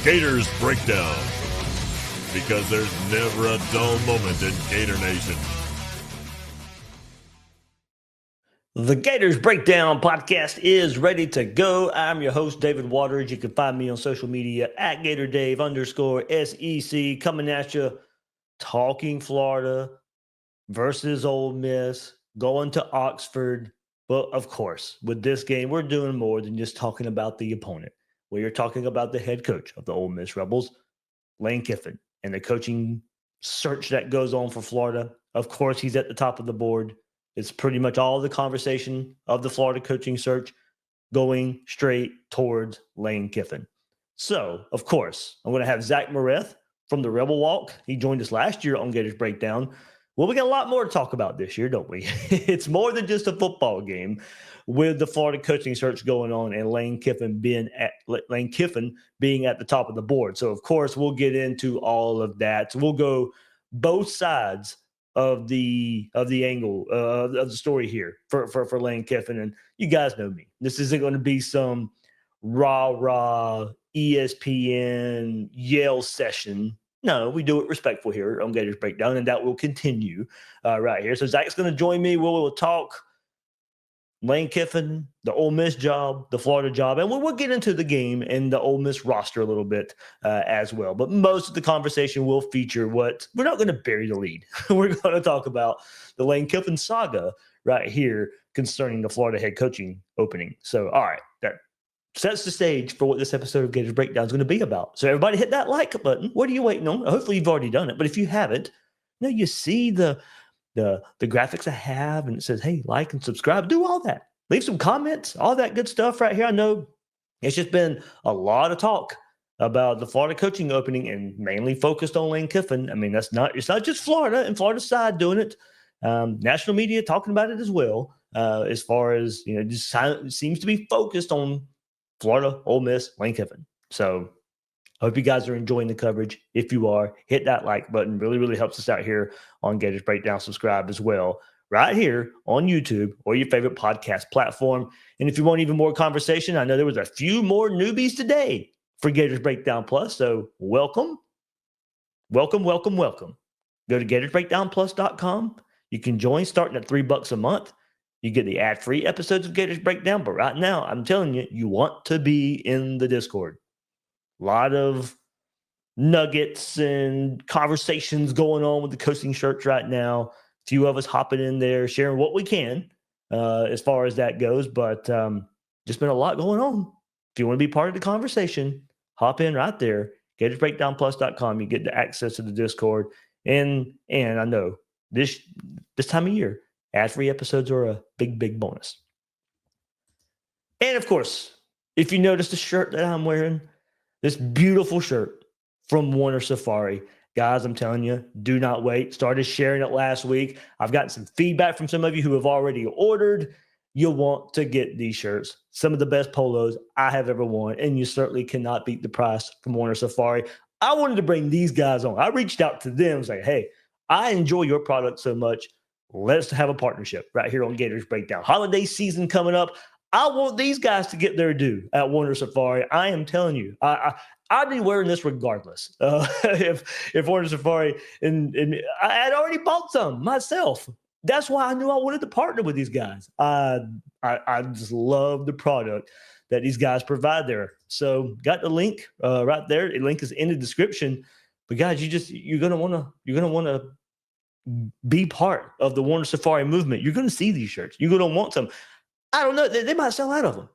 Gators Breakdown, because there's never a dull moment in Gator Nation. The Gators Breakdown podcast is ready to go. I'm your host, David Waters. You can find me on social media at GatorDave_SEC, coming at you, talking Florida versus Ole Miss, going to Oxford. But of course, with this game, we're doing more than just talking about the opponent. We are talking about the head coach of the Ole Miss Rebels, Lane Kiffin, and the coaching search that goes on for Florida. Of course, he's at the top of the board. It's pretty much all the conversation of the Florida coaching search going straight towards Lane Kiffin. So, of course, I'm going to have Zach Moreth from the Rebel Walk. He joined us last year on Gators Breakdown. Well, we got a lot more to talk about this year, don't we? It's more than just a football game with the Florida coaching search going on and Lane Kiffin being at the top of the board. So, of course, we'll get into all of that. So we'll go both sides of the angle of the story here for Lane Kiffin. And you guys know me. This isn't going to be some rah ESPN Yale session. No, we do it respectful here on Gators Breakdown, and that will continue right here. So Zach's going to join me. We'll talk Lane Kiffin, the Ole Miss job, the Florida job, and we'll get into the game and the Ole Miss roster a little bit as well. But most of the conversation will feature we're not going to bury the lead. We're going to talk about the Lane Kiffin saga right here concerning the Florida head coaching opening. So, all right, that sets the stage for what this episode of Gators Breakdown is going to be about. So everybody hit that like button. What are you waiting on? Hopefully you've already done it. But if you haven't, you see the graphics I have, and it says, hey, like and subscribe. Do all that. Leave some comments, all that good stuff right here. I know it's just been a lot of talk about the Florida coaching opening and mainly focused on Lane Kiffin. I mean, it's not just Florida and Florida side doing it. National media talking about it as well, as far as, just seems to be focused on Florida, Ole Miss, Lane Kiffin. So I hope you guys are enjoying the coverage. If you are, hit that like button. Really, really helps us out here on Gators Breakdown. Subscribe as well right here on YouTube or your favorite podcast platform. And if you want even more conversation, I know there was a few more newbies today for Gators Breakdown Plus. So welcome. Go to gatorsbreakdownplus.com. You can join starting at $3 a month. You get the ad-free episodes of Gators Breakdown. But right now, I'm telling you, you want to be in the Discord. A lot of nuggets and conversations going on with the coaching search right now. A few of us hopping in there, sharing what we can as far as that goes. But just been a lot going on. If you want to be part of the conversation, hop in right there. gatorsbreakdownplus.com. You get the access to the Discord. And I know this time of year, ad-free episodes are a big bonus. And, of course, if you notice the shirt that I'm wearing, this beautiful shirt from Warner Safari. Guys, I'm telling you, do not wait. Started sharing it last week. I've gotten some feedback from some of you who have already ordered. You'll want to get these shirts. Some of the best polos I have ever worn, and you certainly cannot beat the price from Warner Safari. I wanted to bring these guys on. I reached out to them and say, hey, I enjoy your product so much. Let's have a partnership right here on Gators Breakdown. Holiday season coming up. I want these guys to get their due at Warner Safari. I am telling you, I'd be wearing this regardless. If Warner Safari, and I had already bought some myself. That's why I knew I wanted to partner with these guys. I just love the product that these guys provide there. So got the link right there. The link is in the description. But guys, you're gonna wanna be part of the Warner Safari movement. You're gonna see these shirts. You're gonna want some. I don't know. They might sell out of them.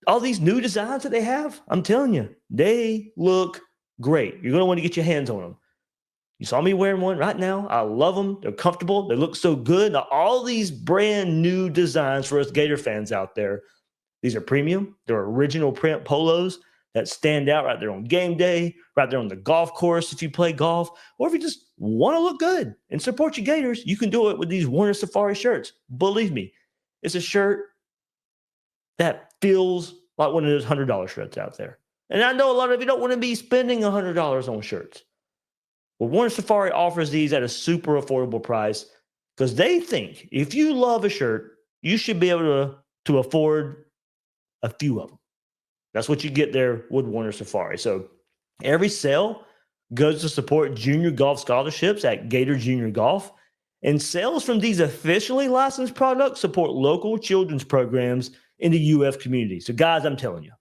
All these new designs that they have, I'm telling you, they look great. You're going to want to get your hands on them. You saw me wearing one right now. I love them. They're comfortable. They look so good. Now, all these brand new designs for us Gator fans out there, these are premium. They're original print polos that stand out right there on game day, right there on the golf course if you play golf, or if you just want to look good and support your Gators, you can do it with these Warner Safari shirts. Believe me, it's a shirt that feels like one of those $100 shirts out there. And I know a lot of you don't want to be spending $100 on shirts. Well, Warner Safari offers these at a super affordable price because they think if you love a shirt, you should be able to afford a few of them. That's what you get there with Warner Safari. So every sale goes to support junior golf scholarships at Gator Junior Golf. And sales from these officially licensed products support local children's programs in the UF community. So, guys, I'm telling you,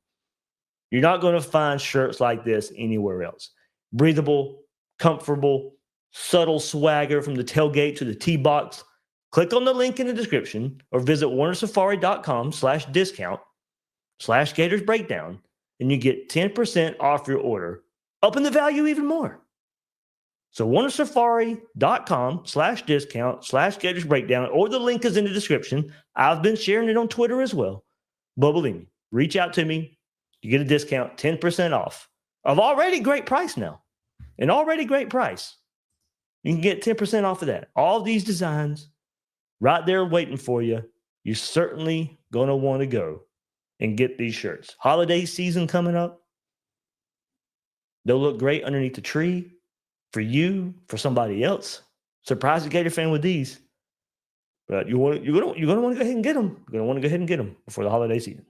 you're not going to find shirts like this anywhere else. Breathable, comfortable, subtle swagger from the tailgate to the tee box. Click on the link in the description or visit warnersafari.com/discount/gatorsbreakdown and you get 10% off your order, upping the value even more. So warnersafari.com/discount/gatorsbreakdown, or the link is in the description. I've been sharing it on Twitter as well. But believe me, reach out to me. You get a discount, 10% off of already great price now. An already great price. You can get 10% off of that. All these designs right there waiting for you. You're certainly going to want to go and get these shirts. Holiday season coming up. They'll look great underneath the tree for you, for somebody else. Surprise a Gator fan with these. But you're going to want to go ahead and get them. You're going to want to go ahead and get them before the holiday season.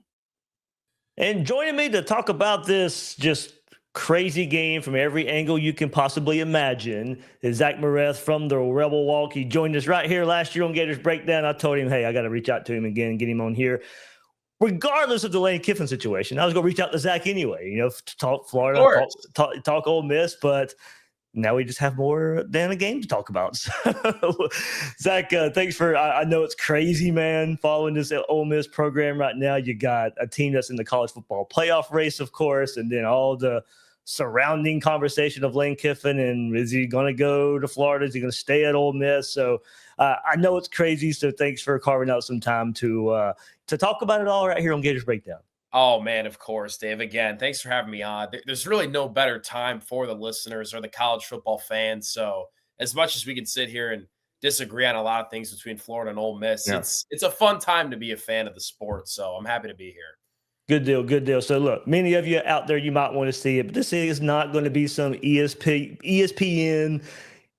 And joining me to talk about this just crazy game from every angle you can possibly imagine is Zach Moreth from the Rebel Walk. He joined us right here last year on Gators Breakdown. I told him, hey, I got to reach out to him again and get him on here. Regardless of the Lane Kiffin situation, I was going to reach out to Zach anyway, to talk Florida, talk Ole Miss, but now we just have more than a game to talk about. So, Zach, thanks for, I know it's crazy, man, following this Ole Miss program right now. You got a team that's in the college football playoff race, of course, and then all the surrounding conversation of Lane Kiffin and is he going to go to Florida? Is he going to stay at Ole Miss? So I know it's crazy. So thanks for carving out some time to talk about it all right here on Gators Breakdown. Oh, man, of course, Dave. Again, thanks for having me on. There's really no better time for the listeners or the college football fans. So as much as we can sit here and disagree on a lot of things between Florida and Ole Miss, it's a fun time to be a fan of the sport. So I'm happy to be here. Good deal, good deal. So look, many of you out there, you might want to see it, but this is not going to be some ESPN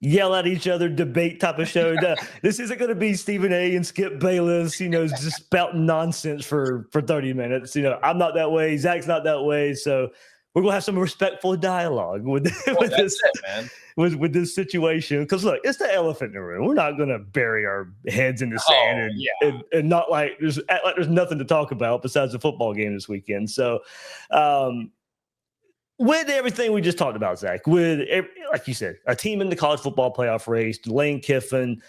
yell at each other debate type of show. This isn't going to be Stephen A. and Skip Bayless, just spouting nonsense for 30 minutes. I'm not that way. Zach's not that way. So we're going to have some respectful dialogue with this situation. Because look, it's the elephant in the room. We're not going to bury our heads in the sand and not act like there's nothing to talk about besides the football game this weekend. So, with everything we just talked about, Zach, like you said, a team in the college football playoff race, Lane Kiffin,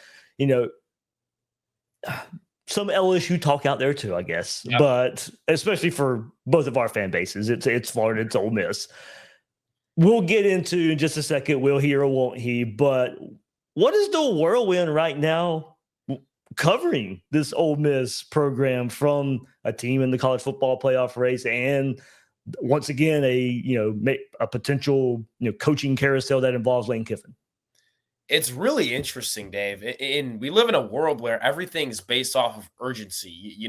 some LSU talk out there too, I guess. Yep. But especially for both of our fan bases, it's Florida, it's Ole Miss. We'll get into in just a second, will he or won't he? But what is the whirlwind right now covering this Ole Miss program from a team in the college football playoff race and once again a potential coaching carousel that involves Lane Kiffin? It's really interesting, Dave. We live in a world where everything's based off of urgency. You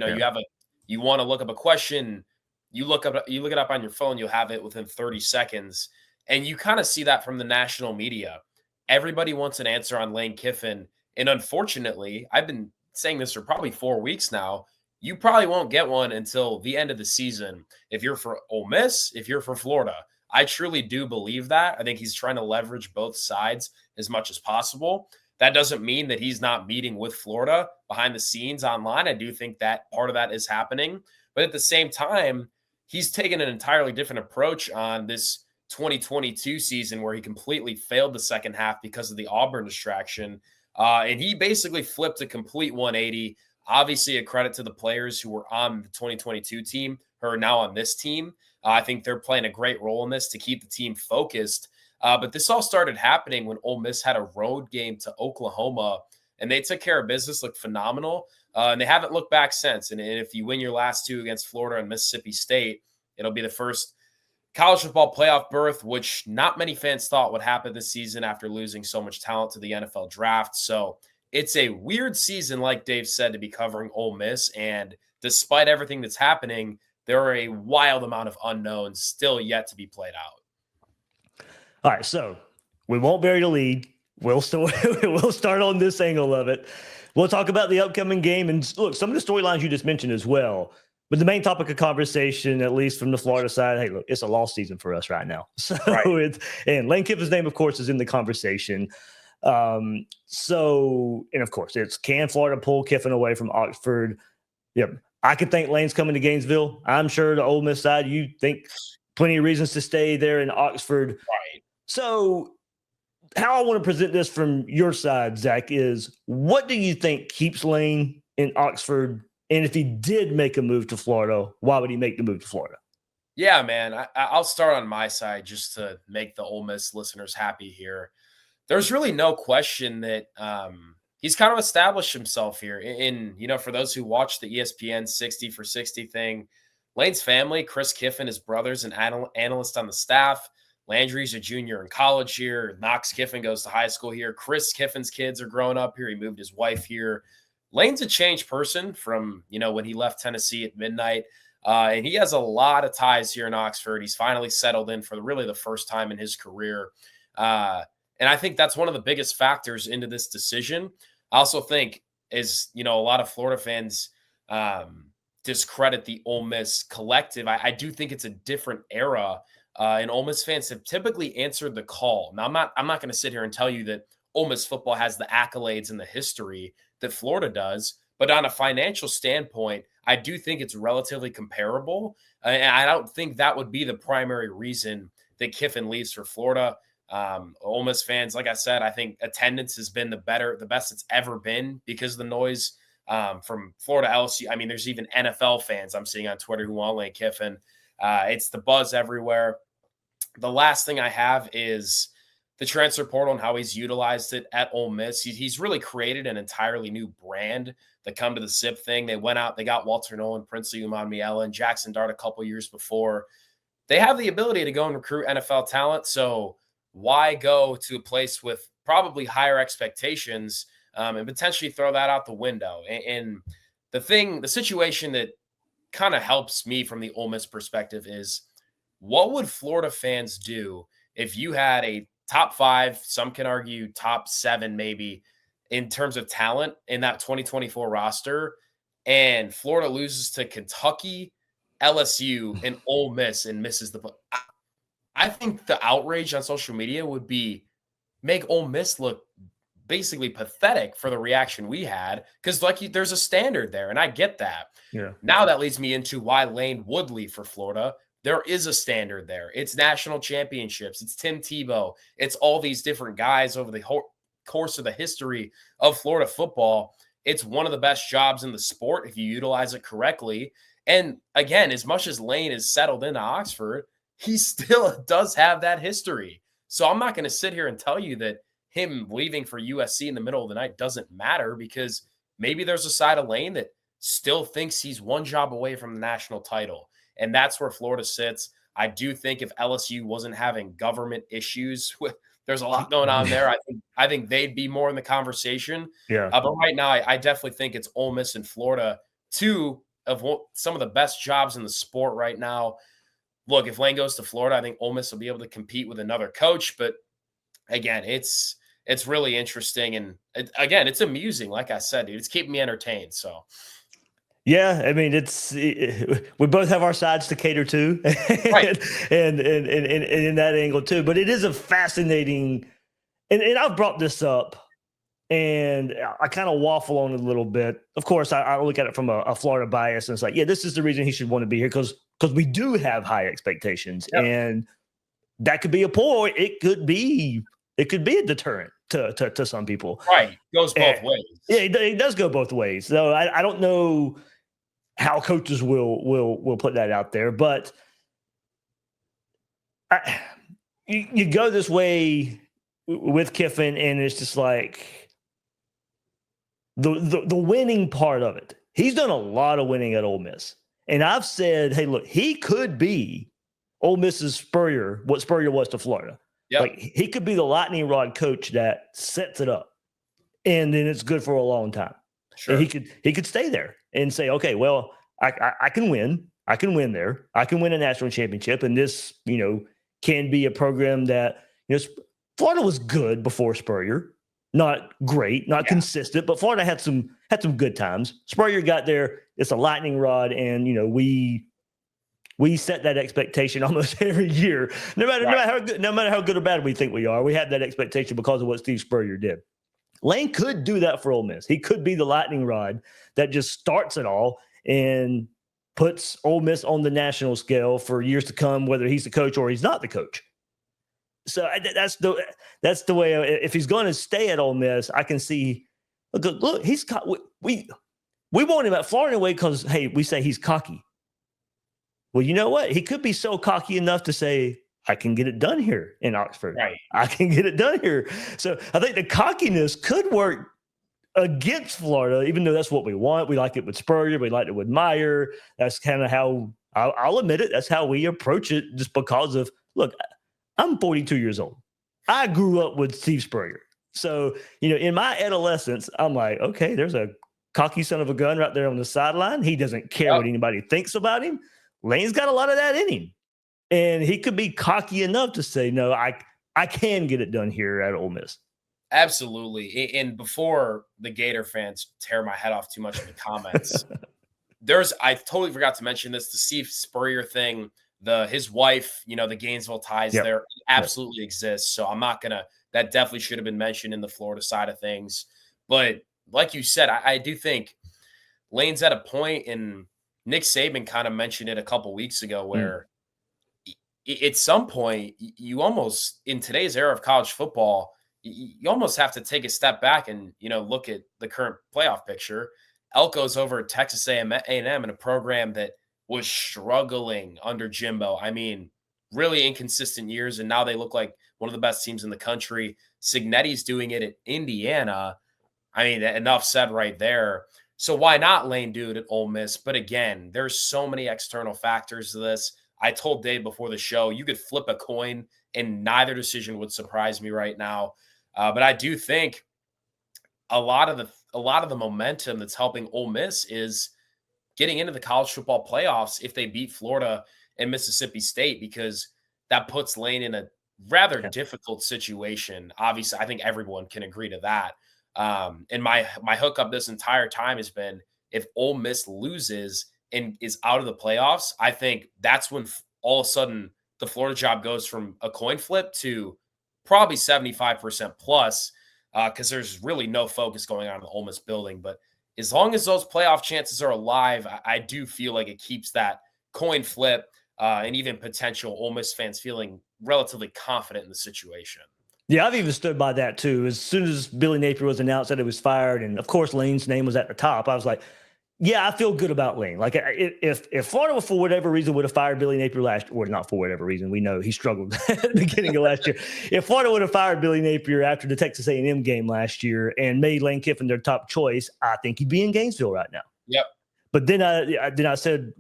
want to look up a question, you look it up on your phone, you'll have it within 30 seconds. And you kind of see that from the national media. Everybody wants an answer on Lane Kiffin. And unfortunately, I've been saying this for probably 4 weeks now, you probably won't get one until the end of the season. If you're for Ole Miss, if you're for Florida, I truly do believe that. I think he's trying to leverage both sides as much as possible. That doesn't mean that he's not meeting with Florida behind the scenes online. I do think that part of that is happening. But at the same time, he's taken an entirely different approach on this 2022 season where he completely failed the second half because of the Auburn distraction. And he basically flipped a complete 180. Obviously, a credit to the players who were on the 2022 team who are now on this team. I think they're playing a great role in this to keep the team focused. But this all started happening when Ole Miss had a road game to Oklahoma, and they took care of business, looked phenomenal, and they haven't looked back since. And if you win your last two against Florida and Mississippi State, it'll be the first college football playoff berth, which not many fans thought would happen this season after losing so much talent to the NFL draft. So it's a weird season, like Dave said, to be covering Ole Miss. And despite everything that's happening, there are a wild amount of unknowns still yet to be played out. All right, so we won't bury the lead. We'll start on this angle of it. We'll talk about the upcoming game. And look, some of the storylines you just mentioned as well. But the main topic of conversation, at least from the Florida side, hey, look, it's a lost season for us right now. So and Lane Kiffin's name, of course, is in the conversation. And of course, it's can Florida pull Kiffin away from Oxford? Yep. I could think Lane's coming to Gainesville. I'm sure the Ole Miss side, you think plenty of reasons to stay there in Oxford. Right. So how I want to present this from your side, Zach, is what do you think keeps Lane in Oxford? And if he did make a move to Florida, why would he make the move to Florida? Yeah, man. I'll start on my side just to make the Ole Miss listeners happy here. There's really no question that he's kind of established himself here. For those who watch the ESPN 60 for 60 thing, Lane's family, Chris Kiffin, his brother's an analyst on the staff. Landry's a junior in college here. Knox Kiffin goes to high school here. Chris Kiffin's kids are growing up here. He moved his wife here. Lane's a changed person from, when he left Tennessee at midnight. And he has a lot of ties here in Oxford. He's finally settled in for really the first time in his career. And I think that's one of the biggest factors into this decision. I also think a lot of Florida fans discredit the Ole Miss collective. I do think it's a different era. And Ole Miss fans have typically answered the call. Now, I'm not going to sit here and tell you that Ole Miss football has the accolades and the history that Florida does, but on a financial standpoint, I do think it's relatively comparable. And I don't think that would be the primary reason that Kiffin leaves for Florida. Ole Miss fans, like I said, I think attendance has been the best it's ever been because of the noise from Florida LSU. I mean, there's even NFL fans I'm seeing on Twitter who want Lane Kiffin. It's the buzz everywhere. The last thing I have is the transfer portal and how he's utilized it at Ole Miss. He's really created an entirely new brand. The come to the SIP thing. They went out, they got Walter Nolan, Princely Umanmiela, and Jackson Dart a couple years before. They have the ability to go and recruit NFL talent. So why go to a place with probably higher expectations and potentially throw that out the window? And the situation that kind of helps me from the Ole Miss perspective is what would Florida fans do if you had a top 5, some can argue top 7 maybe in terms of talent in that 2024 roster, and Florida loses to Kentucky, LSU, and Ole Miss and misses the – I think the outrage on social media would make Ole Miss look basically pathetic for the reaction we had because there's a standard there, and I get that. Yeah. Now that leads me into why Lane would leave for Florida. There is a standard there. It's national championships. It's Tim Tebow. It's all these different guys over the whole course of the history of Florida football. It's one of the best jobs in the sport if you utilize it correctly. And again, as much as Lane is settled into Oxford, he still does have that history. So I'm not going to sit here and tell you that him leaving for USC in the middle of the night doesn't matter, because maybe there's a side of Lane that still thinks he's one job away from the national title. And that's where Florida sits. I do think if LSU wasn't having government issues, there's a lot going on there. I think they'd be more in the conversation. Yeah. But right now, I definitely think it's Ole Miss and Florida, two of some of the best jobs in the sport right now. Look, if Lane goes to Florida, I think Ole Miss will be able to compete with another coach. But again, it's really interesting. And again, it's amusing. Like I said, dude, it's keeping me entertained. So. Yeah, I mean, we both have our sides to cater to, right. and in that angle too. But it is a fascinating, and I've brought this up, and I kind of waffle on it a little bit. Of course, I look at it from a Florida bias, and it's like, yeah, this is the reason he should want to be here because we do have high expectations, and that could be a pull, or it could be a deterrent to some people. Right, goes both ways. Yeah, it does go both ways. So I don't know how coaches will put that out there, but you go this way with Kiffin, and it's just like the winning part of it. He's done a lot of winning at Ole Miss, and I've said, hey, look, he could be Ole Miss's Spurrier, what Spurrier was to Florida. Yep. Like he could be the lightning rod coach that sets it up, and then it's good for a long time. Sure. And he could stay there and say, okay, well, I can win. I can win there. I can win a national championship. And this, can be a program that, Florida was good before Spurrier. Not great, not consistent, but Florida had some had some good times. Spurrier got there. It's a lightning rod, and we set that expectation almost every year. No matter how good or bad we think we are, we have that expectation because of what Steve Spurrier did. Lane could do that for Ole Miss. He could be the lightning rod that just starts it all and puts Ole Miss on the national scale for years to come, whether he's the coach or he's not the coach. So that's the way. If he's going to stay at Ole Miss, I can see. Look, he's we want him at Florida anyway because hey, we say he's cocky. Well, you know what? He could be so cocky enough to say, I can get it done here in Oxford. Right. I can get it done here. So I think the cockiness could work against Florida, even though that's what we want. We like it with Spurrier. We like it with Meyer. That's kind of how, I'll admit it, that's how we approach it just because of, look, I'm 42 years old. I grew up with Steve Spurrier. So, in my adolescence, I'm like, okay, there's a cocky son of a gun right there on the sideline. He doesn't care what anybody thinks about him. Lane's got a lot of that in him. And he could be cocky enough to say, no, I can get it done here at Ole Miss. Absolutely. And before the Gator fans tear my head off too much in the comments, I totally forgot to mention this, the Steve Spurrier thing, his wife, the Gainesville ties there absolutely exists. So I'm not going to, that definitely should have been mentioned in the Florida side of things. But like you said, I do think Lane's at a point, and Nick Saban kind of mentioned it a couple weeks ago, where at some point you almost, in today's era of college football, you almost have to take a step back and, look at the current playoff picture. Elko's over at Texas A&M in a program that was struggling under Jimbo. I mean, really inconsistent years, and now they look like one of the best teams in the country. Signetti's doing it at Indiana. I mean, enough said right there. So why not Lane do it at Ole Miss? But again, there's so many external factors to this. I told Dave before the show, you could flip a coin and neither decision would surprise me right now. But I do think a lot of the momentum that's helping Ole Miss is getting into the college football playoffs if they beat Florida and Mississippi State, because that puts Lane in a rather difficult situation. Obviously, I think everyone can agree to that. And my hookup this entire time has been, if Ole Miss loses and is out of the playoffs, I think that's when all of a sudden the Florida job goes from a coin flip to probably 75% plus, because there's really no focus going on in the Ole Miss building. But as long as those playoff chances are alive, I do feel like it keeps that coin flip and even potential Ole Miss fans feeling relatively confident in the situation. Yeah, I've even stood by that too. As soon as Billy Napier was announced that it was fired, and of course Lane's name was at the top, I was like, yeah, I feel good about Lane. Like, if Florida, for whatever reason, would have fired Billy Napier last year, or not for whatever reason, we know he struggled at the beginning of last year. If Florida would have fired Billy Napier after the Texas A&M game last year and made Lane Kiffin their top choice, I think he'd be in Gainesville right now. Yep. But then I said,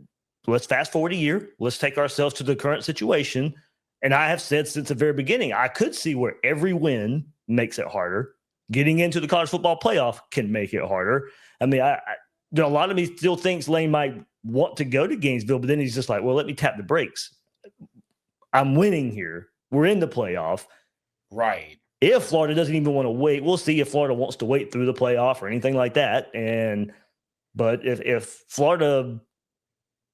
let's fast forward a year. Let's take ourselves to the current situation. And I have said since the very beginning, I could see where every win makes it harder. Getting into the college football playoff can make it harder. I mean, a lot of me still thinks Lane might want to go to Gainesville, but then he's just like, well, let me tap the brakes. I'm winning here. We're in the playoff. Right. If Florida doesn't even want to wait, we'll see if Florida wants to wait through the playoff or anything like that. But if Florida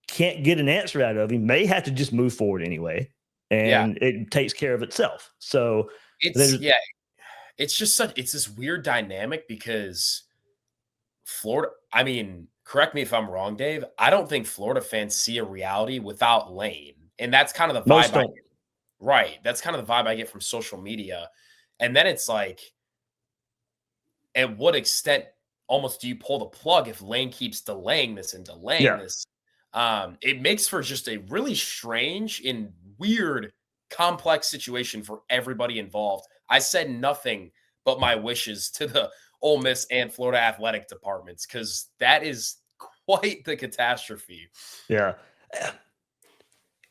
can't get an answer out of him, may have to just move forward anyway. And it takes care of itself. So it's just it's this weird dynamic, because Florida, I mean, correct me if I'm wrong, Dave, I don't think Florida fans see a reality without Lane. And that's kind of the vibe I get. Right. That's kind of the vibe I get from social media. And then it's like, at what extent almost do you pull the plug if Lane keeps delaying this and delaying this? It makes for just a really strange and weird, complex situation for everybody involved. I said nothing but my wishes to the Ole Miss and Florida athletic departments, because that is quite the catastrophe. Yeah.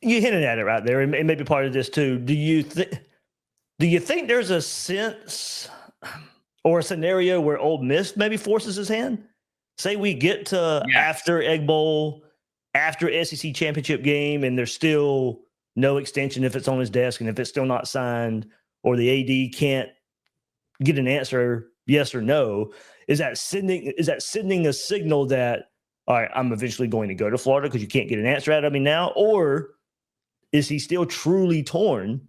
You hinted at it right there. It may be part of this too. Do you think there's a sense or a scenario where Ole Miss maybe forces his hand? Say we get to after Egg Bowl, after SEC championship game, and there's still no extension if it's on his desk and if it's still not signed, or the AD can't get an answer yes or no. Is that sending a signal that, all right, I'm eventually going to go to Florida because you can't get an answer out of me now? Or is he still truly torn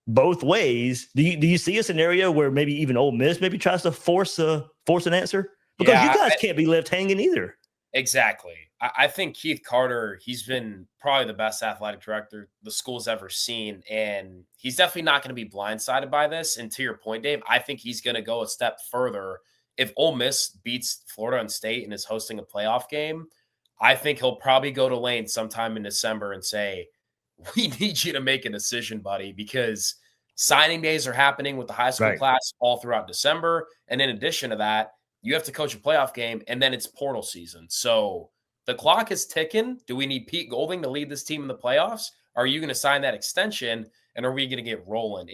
both ways? Do you see a scenario where maybe even Ole Miss maybe tries to force an answer? Because you guys can't be left hanging either. Exactly. I think Keith Carter, he's been probably the best athletic director the school's ever seen. And he's definitely not going to be blindsided by this. And to your point, Dave, I think he's going to go a step further. If Ole Miss beats Florida and State and is hosting a playoff game, I think he'll probably go to Lane sometime in December and say, we need you to make a decision, buddy, because signing days are happening with the high school class all throughout December. And in addition to that, you have to coach a playoff game, and then it's portal season. So the clock is ticking. Do we need Pete Golding to lead this team in the playoffs? Are you going to sign that extension, and are we going to get rolling?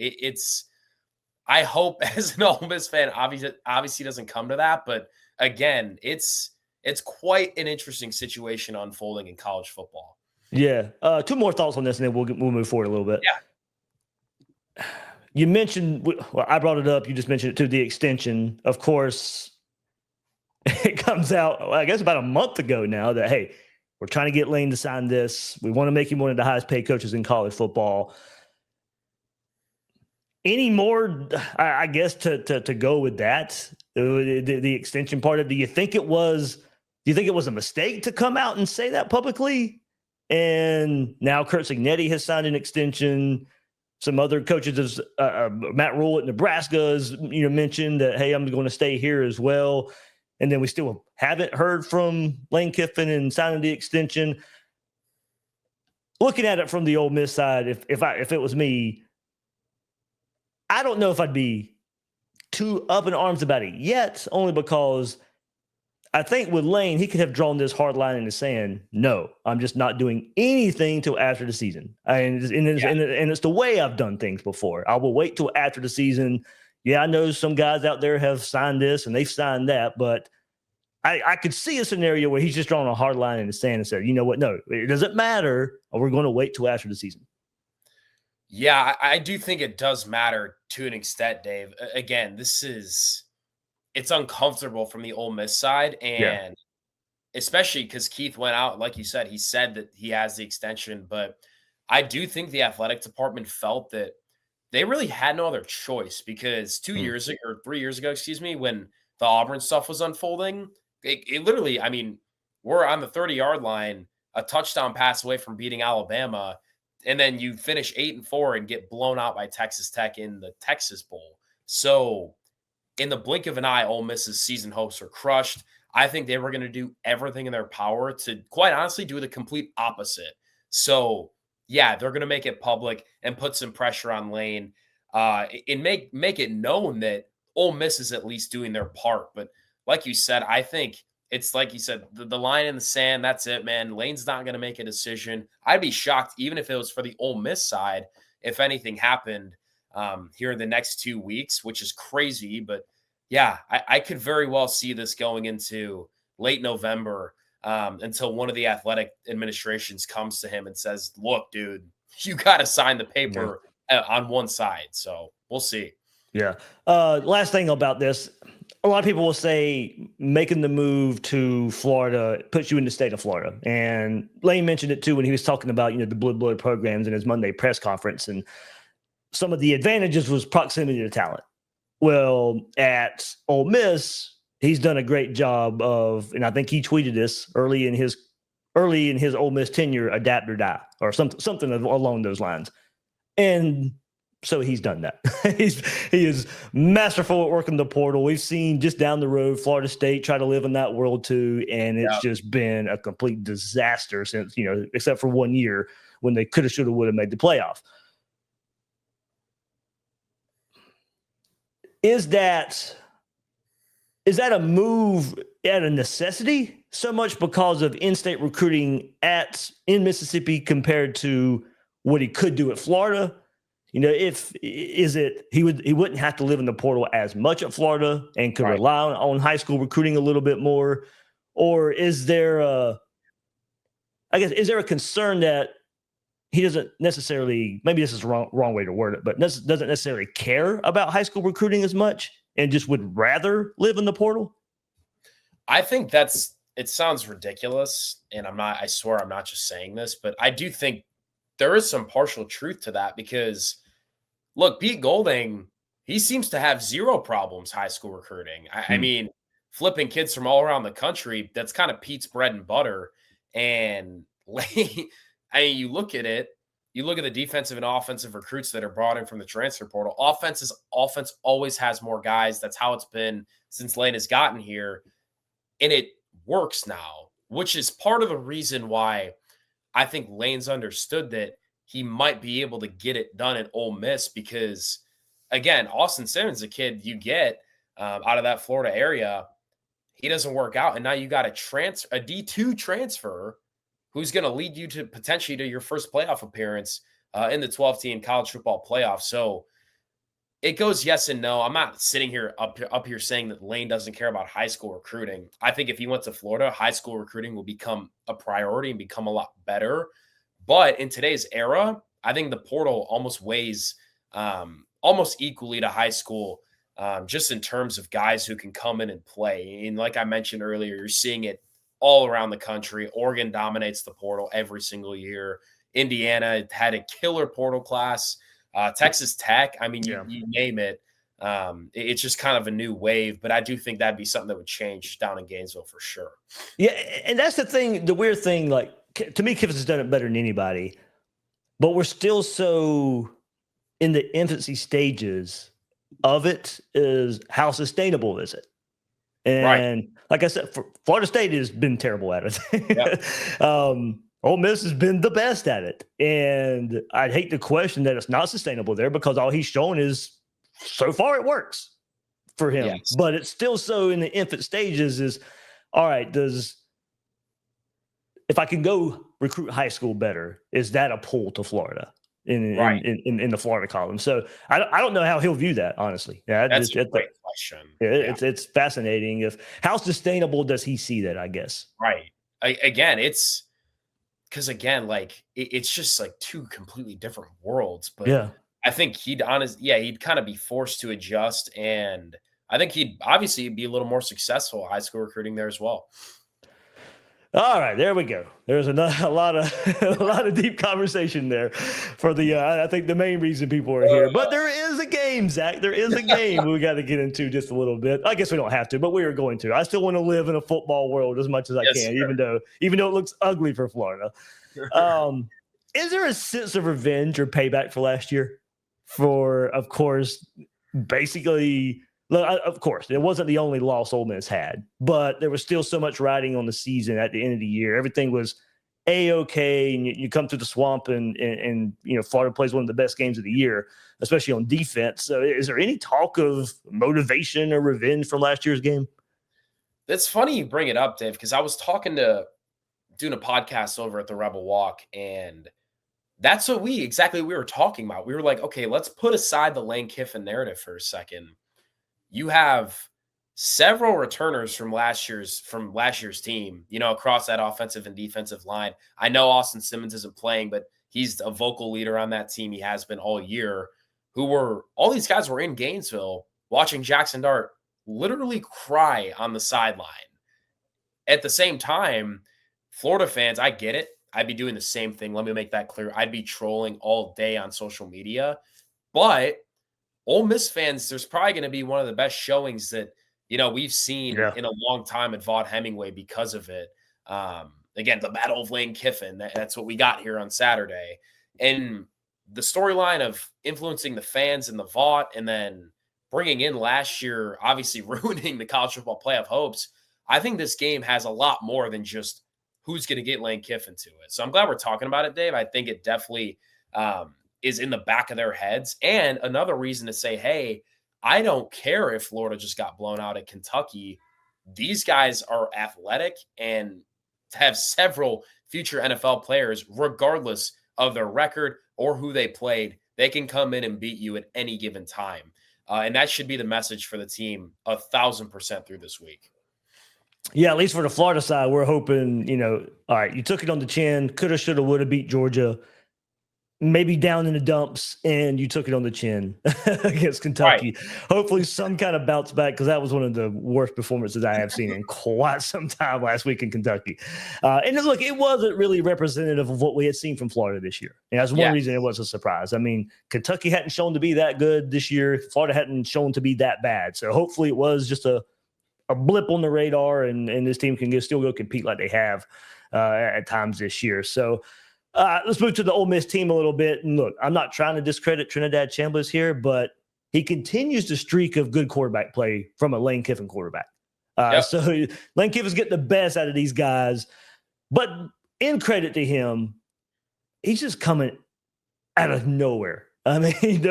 I hope as an Ole Miss fan, obviously doesn't come to that. But again, it's quite an interesting situation unfolding in college football. Yeah. Two more thoughts on this, and then we'll move forward a little bit. Yeah. You mentioned, well, I brought it up. You just mentioned it too, the extension. Of course, it comes out, I guess, about a month ago now that, hey, we're trying to get Lane to sign this. We want to make him one of the highest paid coaches in college football. Any more, I guess, to go with that, the extension part of it? Do you think it was a mistake to come out and say that publicly? And now Curt Cignetti has signed an extension. Some other coaches, Matt Rule at Nebraska has mentioned that, hey, I'm going to stay here as well. And then we still haven't heard from Lane Kiffin and signing the extension. Looking at it from the Ole Miss side, if it was me, I don't know if I'd be too up in arms about it yet, only because I think with Lane, he could have drawn this hard line in the sand. No, I'm just not doing anything till after the season. And it's the way I've done things before. I will wait till after the season. Yeah, I know some guys out there have signed this and they've signed that, but I could see a scenario where he's just drawn a hard line in the sand and said, you know what? No, it doesn't matter. We're going to wait till after the season. Yeah, I do think it does matter to an extent, Dave. Again, it's uncomfortable from the Ole Miss side, and especially because Keith went out, like you said, he said that he has the extension, but I do think the athletic department felt that they really had no other choice because 3 years ago, when the Auburn stuff was unfolding, it literally, I mean, we're on the 30-yard line, a touchdown pass away from beating Alabama, and then you finish 8-4 and get blown out by Texas Tech in the Texas Bowl. So in the blink of an eye, Ole Miss's season hopes were crushed. I think they were going to do everything in their power to, quite honestly, do the complete opposite. So yeah, they're going to make it public and put some pressure on Lane and make it known that Ole Miss is at least doing their part. But like you said, I think it's like you said, the line in the sand, that's it, man. Lane's not going to make a decision. I'd be shocked, even if it was for the Ole Miss side, if anything happened here in the next 2 weeks, which is crazy. But yeah, I could very well see this going into late November until one of the athletic administrations comes to him and says, look, dude, you got to sign the paper on one side. So we'll see. Yeah. Last thing about this, a lot of people will say making the move to Florida puts you in the state of Florida. And Lane mentioned it too when he was talking about, the blue blood programs in his Monday press conference. And some of the advantages was proximity to talent. Well, at Ole Miss, he's done a great job of, and I think he tweeted this early in his Ole Miss tenure, adapt or die, or something along those lines. And so he's done that. He is masterful at working the portal. We've seen just down the road Florida State try to live in that world too, and it's just been a complete disaster since, except for 1 year when they could have, should have, would have made the playoff. Is that a move at a necessity so much because of in-state recruiting in Mississippi compared to what he could do at Florida? He wouldn't have to live in the portal as much at Florida and could rely on high school recruiting a little bit more? Or is there a concern that he doesn't necessarily, maybe this is the wrong way to word it, but doesn't necessarily care about high school recruiting as much and just would rather live in the portal? I think it sounds ridiculous. And I swear I'm not just saying this, but I do think there is some partial truth to that because look, Pete Golding, he seems to have zero problems high school recruiting. I mean, flipping kids from all around the country, that's kind of Pete's bread and butter. And I mean, you look at the defensive and offensive recruits that are brought in from the transfer portal. Offense always has more guys. That's how it's been since Lane has gotten here. And it works now, which is part of the reason why I think Lane's understood that he might be able to get it done at Ole Miss because, again, Austin Simmons, a kid you get out of that Florida area, he doesn't work out. And now you got a D2 transfer who's going to lead you to potentially to your first playoff appearance in the 12-team college football playoff. So it goes yes and no. I'm not sitting here up here saying that Lane doesn't care about high school recruiting. I think if he went to Florida, high school recruiting will become a priority and become a lot better. But in today's era, I think the portal almost weighs almost equally to high school, just in terms of guys who can come in and play. And like I mentioned earlier, you're seeing it all around the country. Oregon dominates the portal every single year. Indiana had a killer portal class. Texas Tech, I mean, you name it. It's just kind of a new wave, but I do think that'd be something that would change down in Gainesville for sure. Yeah, and that's the thing, the weird thing, like, to me, Kiffin's done it better than anybody, but we're still so in the infancy stages of it is how sustainable is it? And like I said, Florida State has been terrible at it. Yep. Ole Miss has been the best at it. And I'd hate to question that it's not sustainable there because all he's shown is so far it works for him. Yes. But it's still so in the infant stages is, all right, if I can go recruit high school better, is that a pull to Florida in the Florida column? So I don't know how he'll view that, honestly. Yeah, that's a great question. It's fascinating. How sustainable does he see that, I guess? Right. Again, it's because like it's just like two completely different worlds. But I think he'd kind of be forced to adjust, and I think he'd obviously be a little more successful at high school recruiting there as well. All right, there we go. There's a lot of deep conversation there for the. I think the main reason people are here, but there is a game, Zach. There is a game we got to get into just a little bit. I guess we don't have to, but we are going to. I still want to live in a football world as much as I can, even though it looks ugly for Florida. Is there a sense of revenge or payback for last year? For, of course, basically. Look, of course, it wasn't the only loss Ole Miss had, but there was still so much riding on the season at the end of the year. Everything was A-okay, and you come through the swamp, and Florida plays one of the best games of the year, especially on defense. So is there any talk of motivation or revenge from last year's game? It's funny you bring it up, Dave, because I was doing a podcast over at the Rebel Walk, and that's what we were talking about. We were like, okay, let's put aside the Lane Kiffin narrative for a second. You have several returners from last year's team, across that offensive and defensive line. I know Austin Simmons isn't playing, but he's a vocal leader on that team. He has been all year. All these guys were in Gainesville watching Jackson Dart literally cry on the sideline. At the same time, Florida fans, I get it. I'd be doing the same thing. Let me make that clear. I'd be trolling all day on social media, but Ole Miss fans, there's probably going to be one of the best showings that, we've seen in a long time at Vaught Hemingway because of it. Again, the Battle of Lane Kiffin, that's what we got here on Saturday. And the storyline of influencing the fans in the Vaught and then bringing in last year, obviously ruining the college football playoff hopes. I think this game has a lot more than just who's going to get Lane Kiffin to it. So I'm glad we're talking about it, Dave. I think it definitely is in the back of their heads. And another reason to say, hey, I don't care if Florida just got blown out at Kentucky. These guys are athletic and have several future NFL players, regardless of their record or who they played. They can come in and beat you at any given time. And that should be the message for the team 1,000% through this week. Yeah, at least for the Florida side, we're hoping, all right, you took it on the chin, coulda, shoulda, woulda, beat Georgia. maybe down in the dumps and you took it on the chin against Kentucky. Right. Hopefully some kind of bounce back, because that was one of the worst performances I have seen in quite some time last week in Kentucky. And look, it wasn't really representative of what we had seen from Florida this year. And that's one reason it was a surprise. I mean, Kentucky hadn't shown to be that good this year. Florida hadn't shown to be that bad. So hopefully it was just a blip on the radar, and this team can still go compete like they have at times this year. So let's move to the Ole Miss team a little bit. And look, I'm not trying to discredit Trinidad Chambliss here, but he continues the streak of good quarterback play from a Lane Kiffin quarterback. So Lane Kiffin's getting the best out of these guys. But in credit to him, he's just coming out of nowhere. I mean,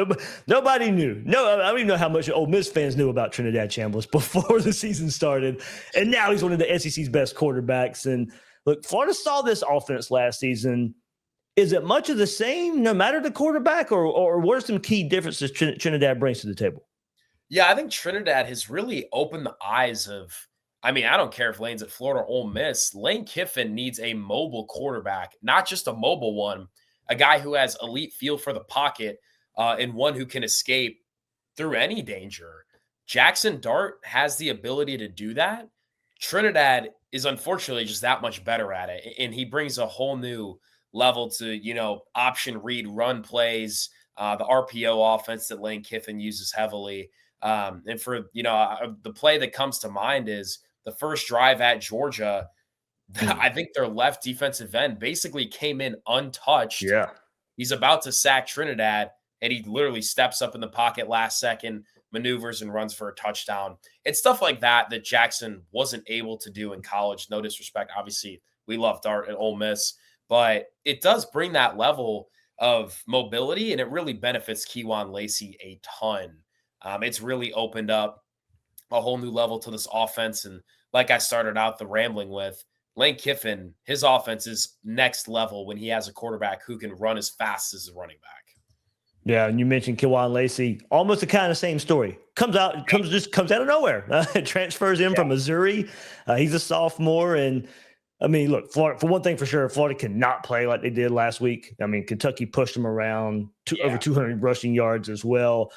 nobody knew. I don't even know how much Ole Miss fans knew about Trinidad Chambliss before the season started. And now he's one of the SEC's best quarterbacks. And look, Florida saw this offense last season. Is it much of the same no matter the quarterback, or what are some key differences Trinidad brings to the table? Yeah, I think Trinidad has really opened the eyes of, I mean, I don't care if Lane's at Florida or Ole Miss. Lane Kiffin needs a mobile quarterback, not just a mobile one, a guy who has elite feel for the pocket and one who can escape through any danger. Jackson Dart has the ability to do that. Trinidad is unfortunately just that much better at it. And he brings a whole new level to, option read run plays, the RPO offense that Lane Kiffin uses heavily. And for, the play that comes to mind is the first drive at Georgia. I think their left defensive end basically came in untouched. Yeah. He's about to sack Trinidad, and he literally steps up in the pocket last second, maneuvers, and runs for a touchdown. It's stuff like that Jackson wasn't able to do in college. No disrespect. Obviously, we love Dart at Ole Miss, but it does bring that level of mobility, and it really benefits Kejuan Lacey a ton. It's really opened up a whole new level to this offense. And like I started out the rambling with, Lane Kiffin, his offense is next level when he has a quarterback who can run as fast as a running back. Yeah, and you mentioned Kejuan Lacey, almost the kind of same story. Comes out of nowhere. Transfers in from Missouri. He's a sophomore, and I mean, look, Florida, for one thing for sure, Florida cannot play like they did last week. I mean, Kentucky pushed them around over 200 rushing yards as well.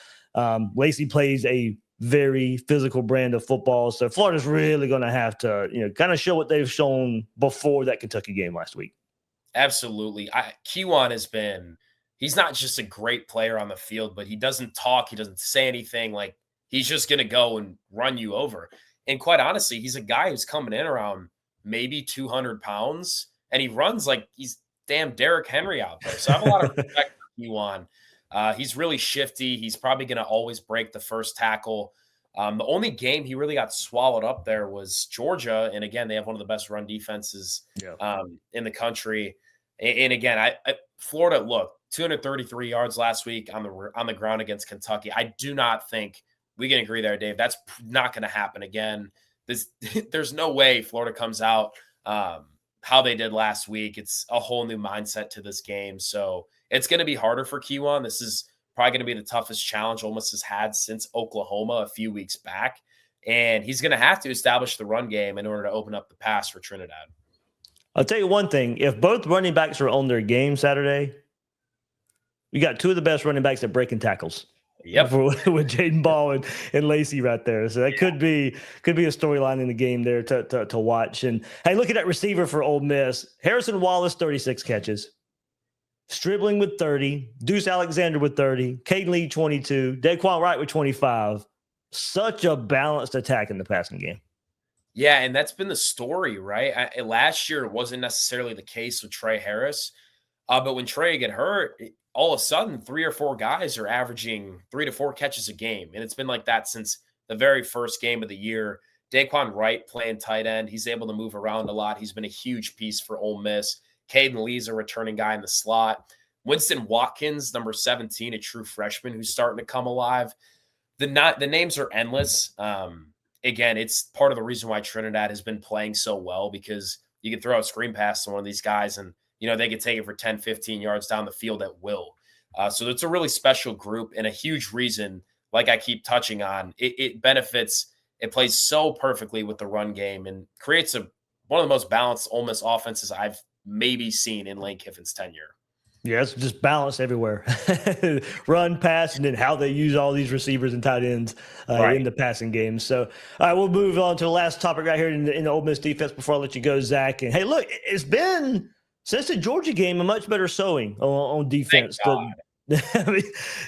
Lacey plays a very physical brand of football, so Florida's really going to have to, kind of show what they've shown before that Kentucky game last week. Absolutely. Kejuan he's not just a great player on the field, but he doesn't talk. He doesn't say anything. Like, he's just going to go and run you over. And quite honestly, he's a guy who's coming in around maybe 200 pounds, and he runs like he's damn Derrick Henry out there. So I have a lot of respect for Kejuan. He's really shifty. He's probably going to always break the first tackle. The only game he really got swallowed up there was Georgia. And again, they have one of the best run defenses in the country. And again, Florida, look, 233 yards last week on the ground against Kentucky. I do not think we can agree there, Dave. That's not going to happen again. There's no way Florida comes out how they did last week. It's a whole new mindset to this game. So it's going to be harder for Kejuan. This is probably going to be the toughest challenge Ole Miss has had since Oklahoma a few weeks back. And he's going to have to establish the run game in order to open up the pass for Trinidad. I'll tell you one thing. If both running backs are on their game Saturday, we got two of the best running backs at breaking tackles. Yep. With Jaden Ball and Lacey right there. So that could be a storyline in the game there to watch. And hey, look at that receiver for Ole Miss. Harrison Wallace, 36 catches. Stribling with 30. Deuce Alexander with 30. Caden Lee, 22. Daquan Wright with 25. Such a balanced attack in the passing game. Yeah, and that's been the story, right? Last year, it wasn't necessarily the case with Trey Harris. But when Trey get hurt, all of a sudden, 3 or 4 guys are averaging 3 to 4 catches a game. And it's been like that since the very first game of the year. Daquan Wright playing tight end. He's able to move around a lot. He's been a huge piece for Ole Miss. Caden Lee's a returning guy in the slot. Winston Watkins, number 17, a true freshman who's starting to come alive. The names are endless. Again, it's part of the reason why Trinidad has been playing so well, because you can throw a screen pass to one of these guys and they could take it for 10, 15 yards down the field at will. So it's a really special group, and a huge reason, like I keep touching on, it benefits. It plays so perfectly with the run game and creates one of the most balanced Ole Miss offenses I've maybe seen in Lane Kiffin's tenure. Yeah, it's just balance everywhere. Run, pass, and then how they use all these receivers and tight ends in the passing game. So, all right, we'll move on to the last topic right here in the Ole Miss defense before I let you go, Zach. And, hey, look, it's been, since the Georgia game, a much better showing on defense. I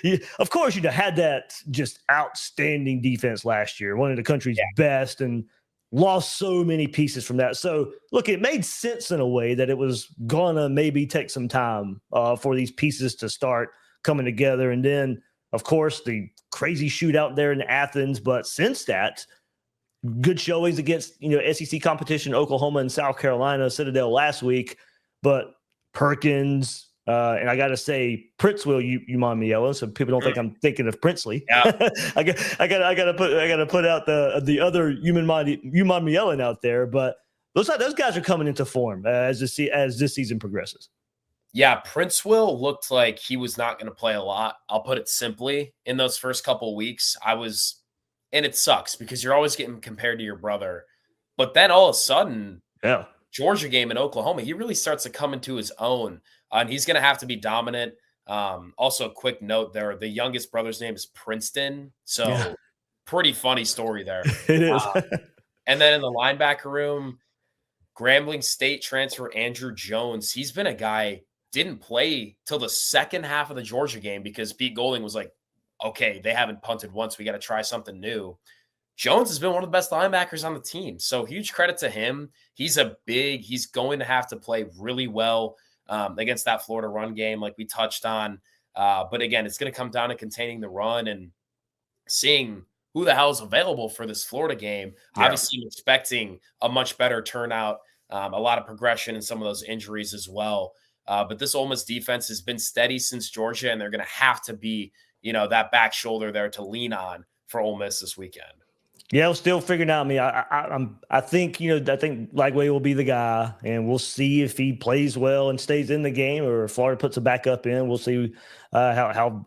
mean, of course, you had that just outstanding defense last year, one of the country's best, and lost so many pieces from that. So, look, it made sense in a way that it was going to maybe take some time for these pieces to start coming together. And then, of course, the crazy shootout there in Athens. But since that, good showings against, SEC competition, Oklahoma and South Carolina, Citadel last week. But Perkins, and I got to say, Princeville, you mind me yelling, so people don't think I'm thinking of Princely. Yeah. I got to put out the other you mind me yelling out there. But those guys are coming into form as this season progresses. Yeah, Princeville looked like he was not going to play a lot. I'll put it simply. In those first couple of weeks, and it sucks because you're always getting compared to your brother. But then all of a sudden, Georgia game in Oklahoma, he really starts to come into his own. And he's going to have to be dominant. Also, a quick note there, the youngest brother's name is Princeton. So pretty funny story there. It is. And then in the linebacker room, Grambling State transfer Andrew Jones. He's been a guy, didn't play till the second half of the Georgia game because Pete Golding was like, okay, they haven't punted once. We got to try something new. Jones has been one of the best linebackers on the team. So huge credit to him. He's going to have to play really well against that Florida run game like we touched on. But again, it's going to come down to containing the run and seeing who the hell is available for this Florida game. Yeah. Obviously, I'm expecting a much better turnout, a lot of progression in some of those injuries as well. But this Ole Miss defense has been steady since Georgia, and they're going to have to be, that back shoulder there to lean on for Ole Miss this weekend. Yeah, we're still figuring out. I think Lagway will be the guy, and we'll see if he plays well and stays in the game, or if Florida puts a backup in. We'll see how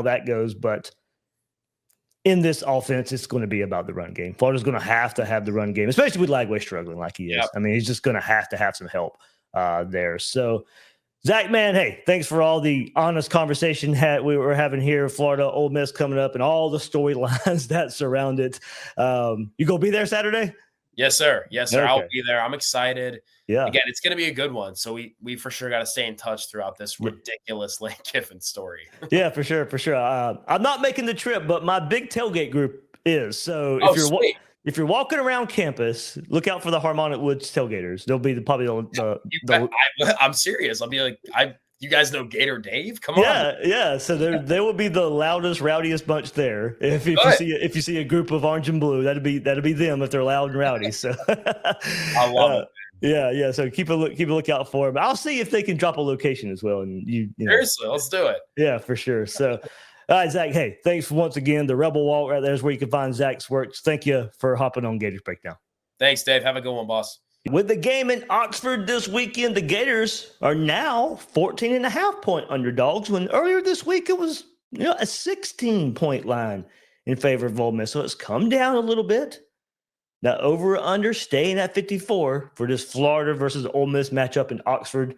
that goes. But in this offense, it's going to be about the run game. Florida's going to have the run game, especially with Lagway struggling like he is. Yep. I mean, he's just going to have some help there. So, Zach, man, hey, thanks for all the honest conversation we were having here. Florida, Ole Miss coming up, and all the storylines that surround it. You gonna be there Saturday? Yes, sir. Yes, sir. Okay. I'll be there. I'm excited. Yeah. Again, it's going to be a good one. So we for sure got to stay in touch throughout this ridiculous Lane Kiffin story. Yeah, for sure. I'm not making the trip, but my big tailgate group is. So if you're walking around campus, look out for the Harmonic Woods tailgaters. They'll be I'm serious. I'll be like, you guys know Gator Dave? Come on. Yeah. So they will be the loudest, rowdiest bunch there. If you see a group of orange and blue, that'd be them if they're loud and rowdy. So I love it. Yeah. So keep a lookout for them. I'll see if they can drop a location as well. And seriously, let's do it. Yeah, for sure. So. All right, Zach. Hey, thanks once again. The Rebel Walk right there is where you can find Zach's work. Thank you for hopping on Gators Breakdown. Thanks, Dave. Have a good one, boss. With the game in Oxford this weekend, the Gators are now 14.5-point underdogs when earlier this week it was a 16-point line in favor of Ole Miss. So it's come down a little bit. Now over or under staying at 54 for this Florida versus Ole Miss matchup in Oxford.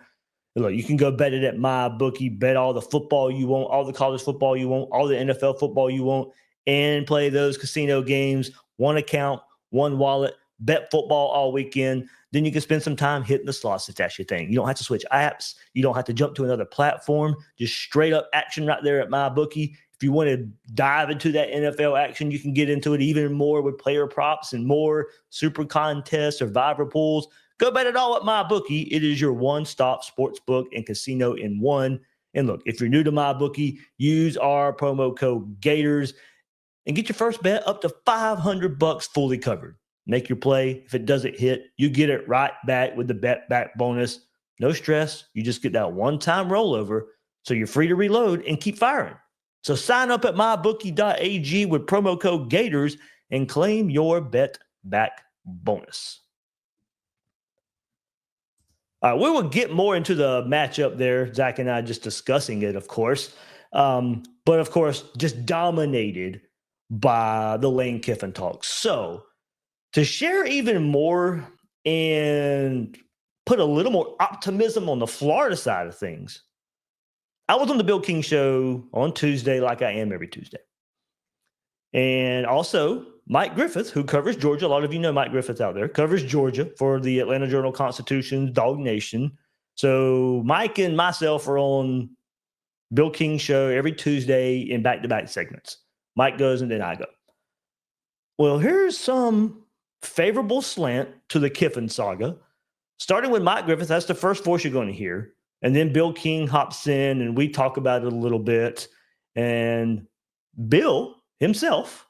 Look, you can go bet it at MyBookie, bet all the football you want, all the college football you want, all the NFL football you want, and play those casino games. One account, one wallet, bet football all weekend. Then you can spend some time hitting the slots if that's your thing. You don't have to switch apps. You don't have to jump to another platform. Just straight up action right there at MyBookie. If you want to dive into that NFL action, you can get into it even more with player props and more super contests, survivor pools. Go bet it all at MyBookie. It is your one-stop sports book and casino in one. And look, if you're new to MyBookie, use our promo code Gators and get your first bet up to $500 fully covered. Make your play. If it doesn't hit, you get it right back with the bet back bonus. No stress. You just get that one-time rollover, so you're free to reload and keep firing. So sign up at mybookie.ag with promo code Gators and claim your bet back bonus. We will get more into the matchup there. Zach and I just discussing it, of course. But, of course, just dominated by the Lane Kiffin talk. So, to share even more and put a little more optimism on the Florida side of things, I was on the Bill King show on Tuesday, like I am every Tuesday. And also Mike Griffith, who covers Georgia. A lot of you know Mike Griffith out there, covers Georgia for the Atlanta Journal-Constitution, Dog Nation. So Mike and myself are on Bill King show every Tuesday in back-to-back segments. Mike goes and then I go. Well, here's some favorable slant to the Kiffin saga. Starting with Mike Griffith, that's the first voice you're going to hear. And then Bill King hops in and we talk about it a little bit. And Bill himself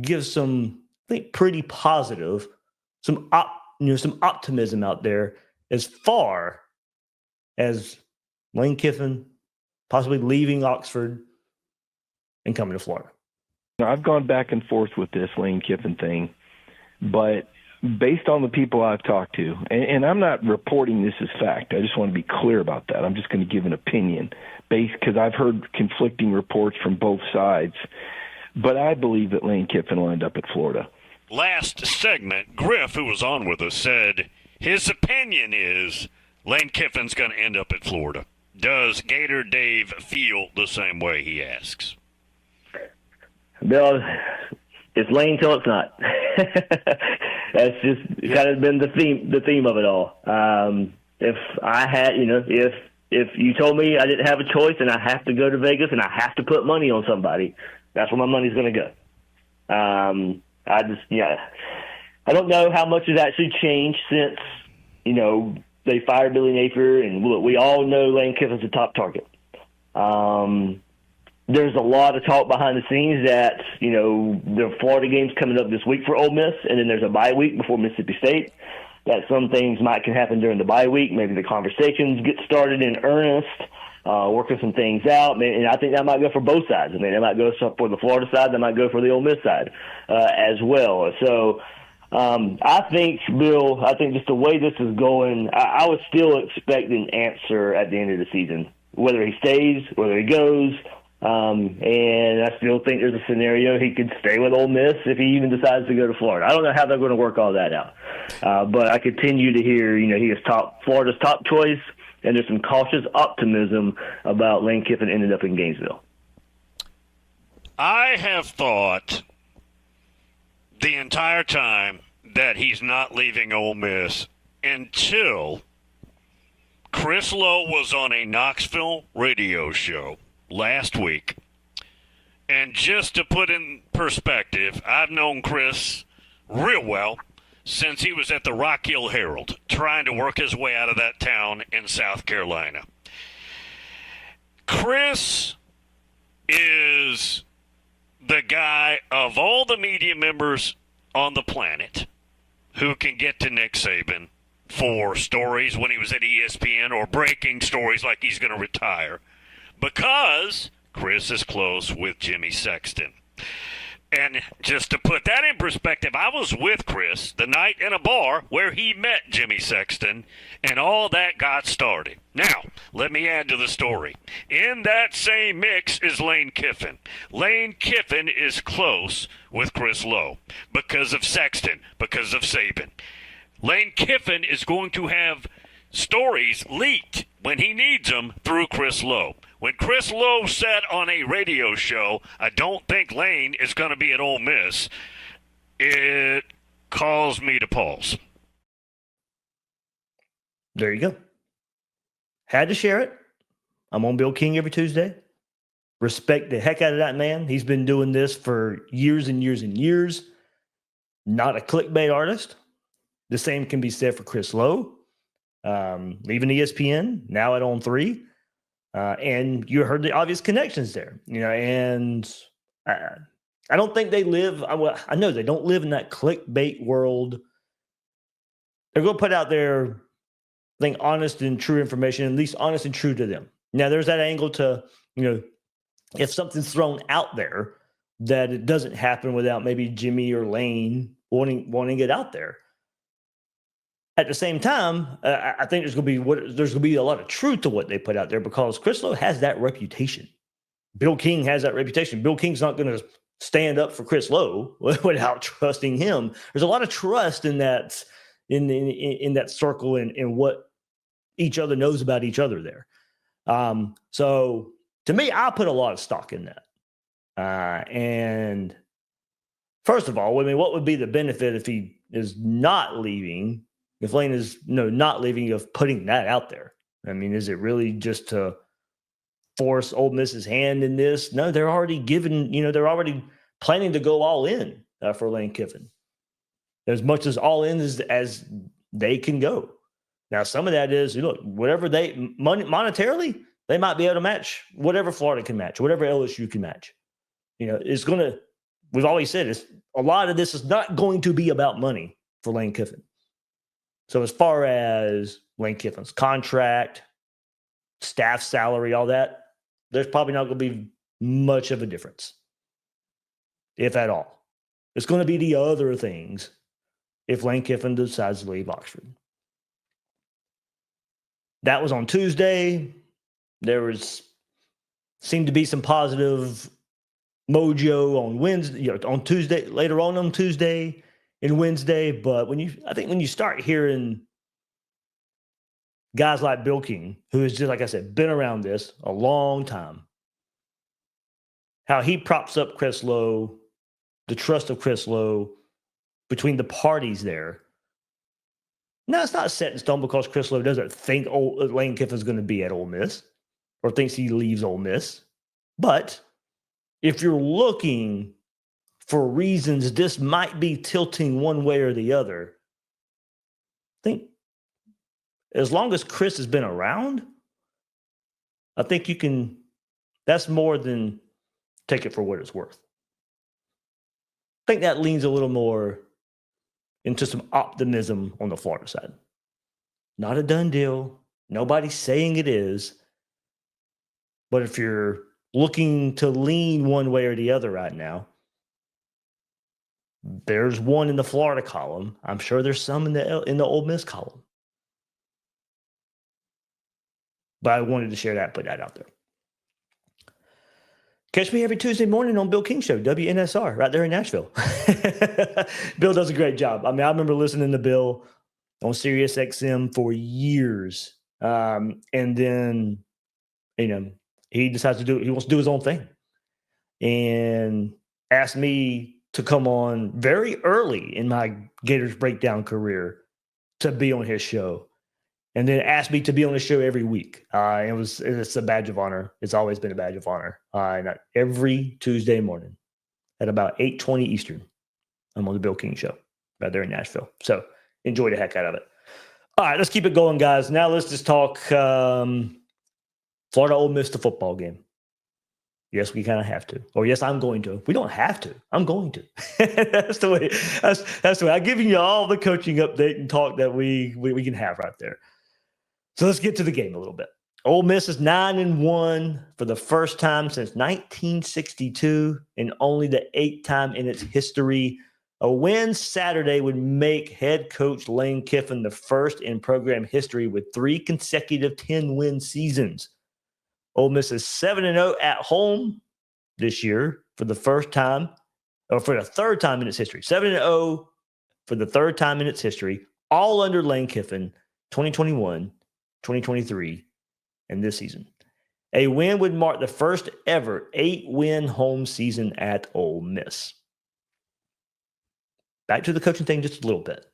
gives some, I think, pretty positive, some optimism out there as far as Lane Kiffin possibly leaving Oxford and coming to Florida. I've gone back and forth with this Lane Kiffin thing, but based on the people I've talked to, and I'm not reporting this as fact. I just want to be clear about that. I'm just going to give an opinion because I've heard conflicting reports from both sides. But I believe that Lane Kiffin will end up at Florida. Last segment, Griff, who was on with us, said his opinion is Lane Kiffin's going to end up at Florida. Does Gator Dave feel the same way, he asks? Bill, it's Lane till it's not. That's just kind of been the theme of it all. If I had, if you told me I didn't have a choice and I have to go to Vegas and I have to put money on somebody, that's where my money's going to go. I don't know how much has actually changed since, they fired Billy Napier, and look, we all know Lane Kiffin's a top target. There's a lot of talk behind the scenes that, the Florida game's coming up this week for Ole Miss, and then there's a bye week before Mississippi State, that some things can happen during the bye week. Maybe the conversations get started in earnest, working some things out. And I think that might go for both sides. I mean, that might go for the Florida side, that might go for the Ole Miss side as well. So I think, Bill, just the way this is going, I would still expect an answer at the end of the season, whether he stays, whether he goes. And I still think there's a scenario he could stay with Ole Miss if he even decides to go to Florida. I don't know how they're going to work all that out. But I continue to hear, he is Florida's top choice, and there's some cautious optimism about Lane Kiffin ending up in Gainesville. I have thought the entire time that he's not leaving Ole Miss until Chris Lowe was on a Knoxville radio show last week. And just to put in perspective, I've known Chris real well since he was at the Rock Hill Herald, trying to work his way out of that town in South Carolina. Chris is the guy of all the media members on the planet who can get to Nick Saban for stories when he was at ESPN or breaking stories like he's going to retire, because Chris is close with Jimmy Sexton. And just to put that in perspective, I was with Chris the night in a bar where he met Jimmy Sexton, and all that got started. Now, let me add to the story. In that same mix is Lane Kiffin. Lane Kiffin is close with Chris Lowe because of Sexton, because of Saban. Lane Kiffin is going to have stories leaked when he needs them through Chris Lowe. When Chris Lowe said on a radio show, I don't think Lane is going to be at Ole Miss, it caused me to pause. There you go. Had to share it. I'm on Bill King every Tuesday. Respect the heck out of that man. He's been doing this for years and years and years. Not a clickbait artist. The same can be said for Chris Lowe. Leaving ESPN, now at On3. And you heard the obvious connections there, and I don't think they live. I know they don't live in that clickbait world. They're going to put out their, I think, honest and true information, at least honest and true to them. Now, there's that angle to, if something's thrown out there, that it doesn't happen without maybe Jimmy or Lane wanting it out there. At the same time, I think there's going to be a lot of truth to what they put out there, because Chris Lowe has that reputation. Bill King has that reputation. Bill King's not going to stand up for Chris Lowe without trusting him. There's a lot of trust in that in that circle and what each other knows about each other there. So to me, I put a lot of stock in that. And first of all, I mean, what would be the benefit if he is not leaving? If Lane is not leaving, of putting that out there? I mean, is it really just to force Ole Miss's hand in this? No, they're already they're already planning to go all in for Lane Kiffin, as much as all in as they can go. Now, some of that is, look, whatever monetarily, they might be able to match whatever Florida can match, whatever LSU can match. It's going to, we've always said, a lot of this is not going to be about money for Lane Kiffin. So as far as Lane Kiffin's contract, staff salary, all that, there's probably not going to be much of a difference, if at all. It's going to be the other things if Lane Kiffin decides to leave Oxford. That was on Tuesday. There seemed to be some positive mojo on Wednesday, on Tuesday, later on Tuesday and Wednesday. But when you start hearing guys like Bill King, who has just, like I said, been around this a long time, how he props up Chris Lowe, the trust of Chris Lowe between the parties there. Now, it's not set in stone because Chris Lowe doesn't think Lane Kiffin's going to be at Ole Miss or thinks he leaves Ole Miss. But if you're looking for reasons this might be tilting one way or the other, I think as long as Chris has been around, I think that's more than take it for what it's worth. I think that leans a little more into some optimism on the Florida side. Not a done deal. Nobody's saying it is. But if you're looking to lean one way or the other right now, there's one in the Florida column. I'm sure there's some in the Ole Miss column. But I wanted to share that, put that out there. Catch me every Tuesday morning on Bill King Show, WNSR, right there in Nashville. Bill does a great job. I mean, I remember listening to Bill on Sirius XM for years. And then, he decides he wants to do his own thing. And asked me to come on very early in my Gators Breakdown career to be on his show. And then asked me to be on the show every week. It's a badge of honor. It's always been a badge of honor. And every Tuesday morning at about 8:20 Eastern, I'm on the Bill King Show right there in Nashville. So enjoy the heck out of it. All right, let's keep it going, guys. Now let's just talk Florida-Ole Miss, the football game. Yes, we kind of have to. Or yes, I'm going to. We don't have to. I'm going to. That's the way. That's the way. I'm giving you all the coaching update and talk that we can have right there. So let's get to the game a little bit. Ole Miss is 9-1 for the first time since 1962 and only the 8th time in its history. A win Saturday would make head coach Lane Kiffin the first in program history with 3 consecutive 10-win seasons. Ole Miss is 7-0 at home this year for the first time, or for the third time in its history. 7-0 for the third time in its history, all under Lane Kiffin, 2021, 2023, and this season. A win would mark the first ever 8-win home season at Ole Miss. Back to the coaching thing just a little bit.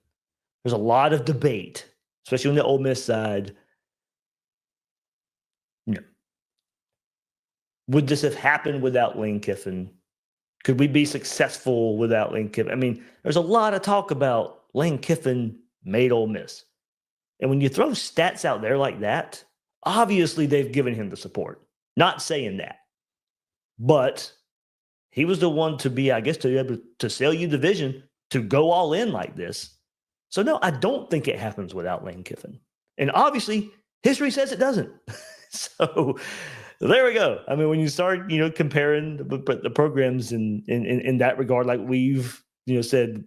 There's a lot of debate, especially on the Ole Miss side. Would this have happened without Lane Kiffin? Could we be successful without Lane Kiffin? I mean, there's a lot of talk about Lane Kiffin made Ole Miss. And when you throw stats out there like that, obviously they've given him the support. Not saying that. But he was the one to be, I guess, to be able to sell you the vision to go all in like this. So no, I don't think it happens without Lane Kiffin. And obviously, history says it doesn't. So there we go. I mean, when you start, comparing the programs in that regard, like we've, said,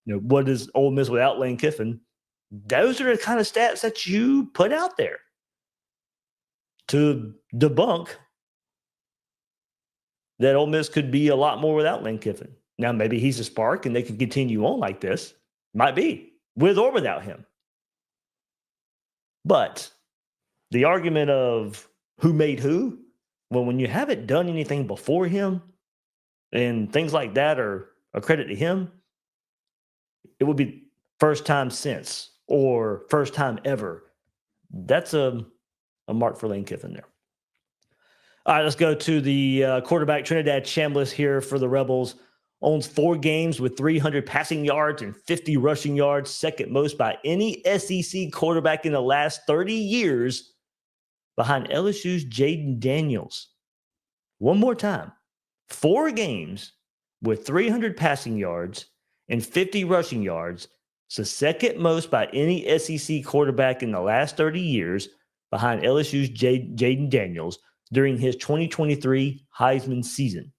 what is Ole Miss without Lane Kiffin? Those are the kind of stats that you put out there to debunk that Ole Miss could be a lot more without Lane Kiffin. Now, maybe he's a spark and they can continue on like this. Might be, with or without him. But the argument of who made who. Well, when you haven't done anything before him and things like that are a credit to him, it would be first time since or first time ever. That's a mark for Lane Kiffin there. All right, let's go to the quarterback. Trinidad Chambliss here for the Rebels. Owns 4 games with 300 passing yards and 50 rushing yards, second most by any SEC quarterback in the last 30 years, behind LSU's Jaden Daniels. One more time. 4 games with 300 passing yards and 50 rushing yards. It's the second most by any SEC quarterback in the last 30 years, behind LSU's Jaden Daniels during his 2023 Heisman season.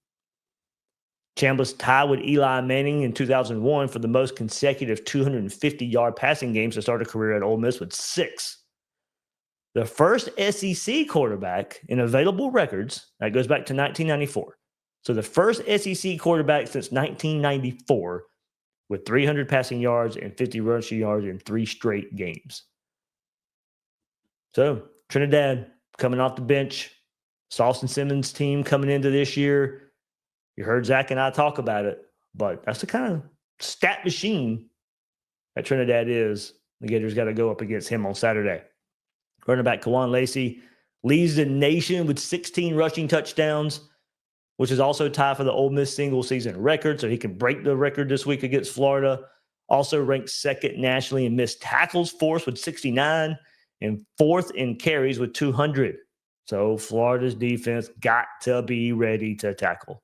Chambliss tied with Eli Manning in 2001 for the most consecutive 250-yard passing games to start a career at Ole Miss with 6. The first SEC quarterback in available records, that goes back to 1994. So the first SEC quarterback since 1994 with 300 passing yards and 50 rushing yards in 3 straight games. So Trinidad coming off the bench, Sauce and Simmons team coming into this year. You heard Zach and I talk about it, but that's the kind of stat machine that Trinidad is. The Gators got to go up against him on Saturday. Running back Kawan Lacey leads the nation with 16 rushing touchdowns, which is also tied for the Ole Miss single season record, so he can break the record this week against Florida. Also ranked second nationally in missed tackles force with 69 and 4th in carries with 200. So Florida's defense got to be ready to tackle.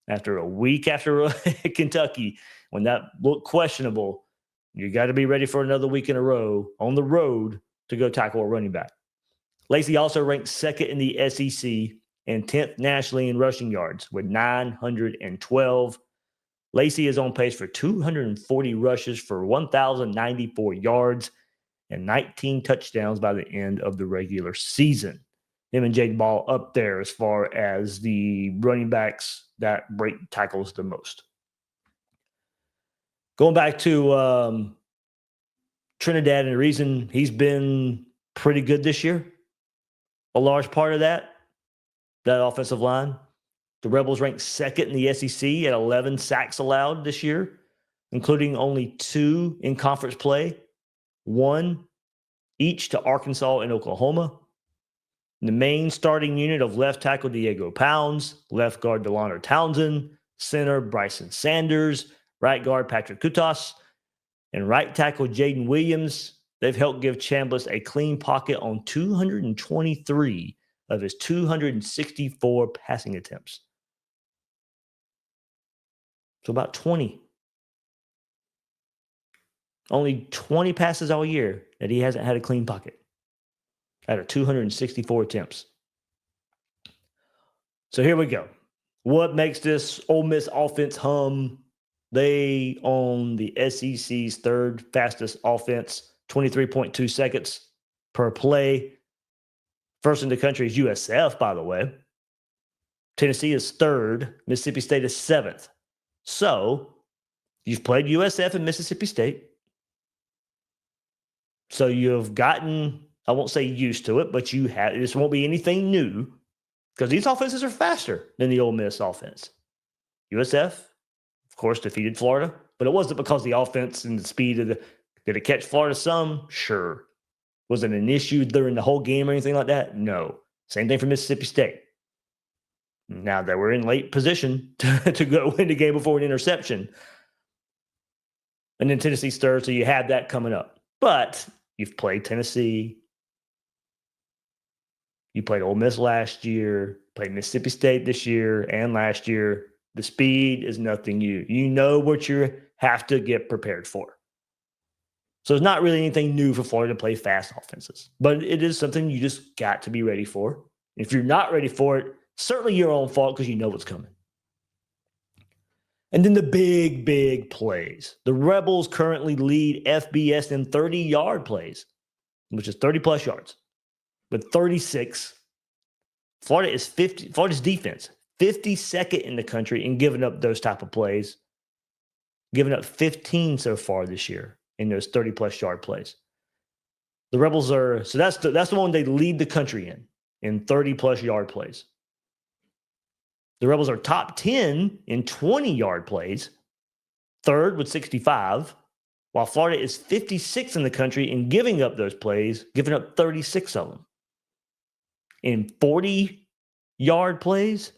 After a week after Kentucky, when that looked questionable, you got to be ready for another week in a row on the road to go tackle a running back. Lacey also ranked second in the SEC and 10th nationally in rushing yards with 912. Lacey is on pace for 240 rushes for 1,094 yards and 19 touchdowns by the end of the regular season. Him and Jaden Ball up there as far as the running backs that break tackles the most. Going back to Trinidad, and the reason he's been pretty good this year, a large part of that offensive line. The Rebels ranked second in the SEC at 11 sacks allowed this year, including only 2 in conference play, 1 each to Arkansas and Oklahoma. The main starting unit of left tackle Diego Pounds, left guard Delano Townsend, center Bryson Sanders, right guard Patrick Kutas, and right tackle Jaden Williams. They've helped give Chambliss a clean pocket on 223 of his 264 passing attempts. So about 20. Only 20 passes all year that he hasn't had a clean pocket out of 264 attempts. So here we go. What makes this Ole Miss offense hum? They own the SEC's 3rd fastest offense, 23.2 seconds per play. First in the country is USF, by the way. Tennessee is 3rd. Mississippi State is 7th. So you've played USF and Mississippi State. So you've gotten, I won't say used to it, but you have. This won't be anything new because these offenses are faster than the Ole Miss offense. USF, of course, defeated Florida, but it wasn't because the offense and the speed of the. Did it catch Florida some? Sure. Was it an issue during the whole game or anything like that? No. Same thing for Mississippi State. Now they were in late position to go win the game before an interception. And then Tennessee's 3rd, so you have that coming up. But you've played Tennessee. You played Ole Miss last year, played Mississippi State this year and last year. The speed is nothing new. You know what you have to get prepared for. So it's not really anything new for Florida to play fast offenses, but it is something you just got to be ready for. If you're not ready for it, certainly your own fault because you know what's coming. And then the big plays. The Rebels currently lead FBS in 30-yard plays, which is 30-plus yards. With 36, Florida's defense, 52nd in the country in giving up those type of plays, giving up 15 so far this year in those 30-plus yard plays. The Rebels are, so that's the one they lead the country in. in 30-plus yard plays. The Rebels are top 10 in 20-yard plays, third with 65, while Florida is 56 in the country in giving up those plays, giving up 36 of them. In 40-yard plays,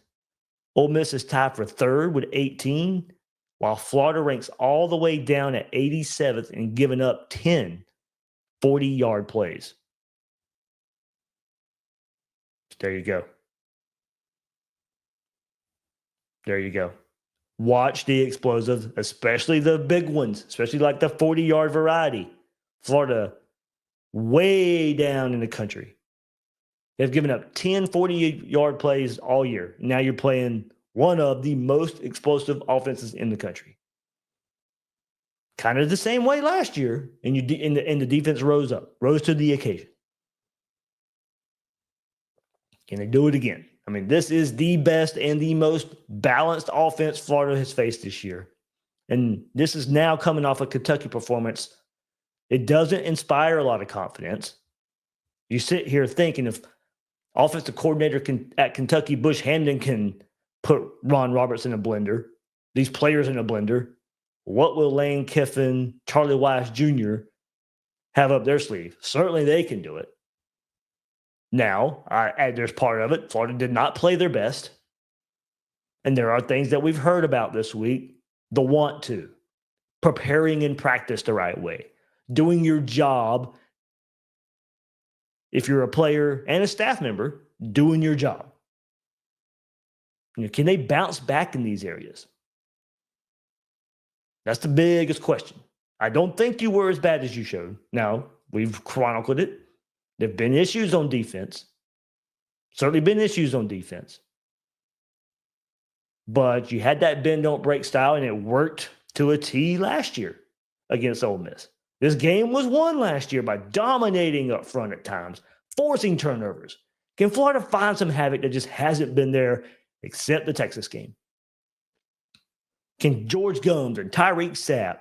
Ole Miss is tied for third with 18, while Florida ranks all the way down at 87th and giving up 10 40-yard plays. There you go. There you go. Watch the explosives, especially the big ones, especially like the 40-yard variety. Florida, way down in the country. They've given up 10 40-yard plays all year. Now you're playing one of the most explosive offenses in the country. Kind of the same way last year, and the defense rose to the occasion. Can they do it again? I mean, this is the best and the most balanced offense Florida has faced this year. And this is now coming off a Kentucky performance. It doesn't inspire a lot of confidence. You sit here thinking if offensive coordinator at Kentucky, Bush Hamdan, can put Ron Roberts in a blender, these players in a blender, what will Lane Kiffin, Charlie Weiss Jr. have up their sleeve? Certainly they can do it. Now, there's part of it. Florida did not play their best. And there are things that we've heard about this week. The want to. Preparing in practice the right way. Doing your job. If you're a player and a staff member, doing your job. Can they bounce back in these areas? That's the biggest question. I don't think you were as bad as you showed. Now, we've chronicled it. There have been issues on defense. Certainly been issues on defense. But you had that bend, don't break style, and it worked to a T last year against Ole Miss. This game was won last year by dominating up front at times, forcing turnovers. Can Florida find some havoc that just hasn't been there except the Texas game? Can George Gomes and Tyreek Sapp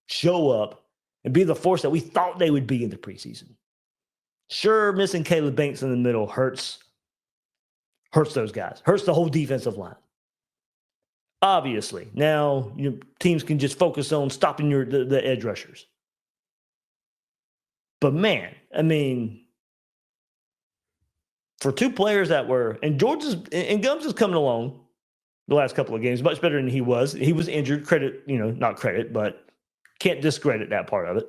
show up and be the force that we thought they would be in the preseason? Sure, missing Caleb Banks in the middle hurts those guys, hurts the whole defensive line. Obviously, now teams can just focus on stopping the edge rushers. But man, I mean, for two players that were, and Gums is coming along the last couple of games much better than he was. He was injured. Not credit, but can't discredit that part of it.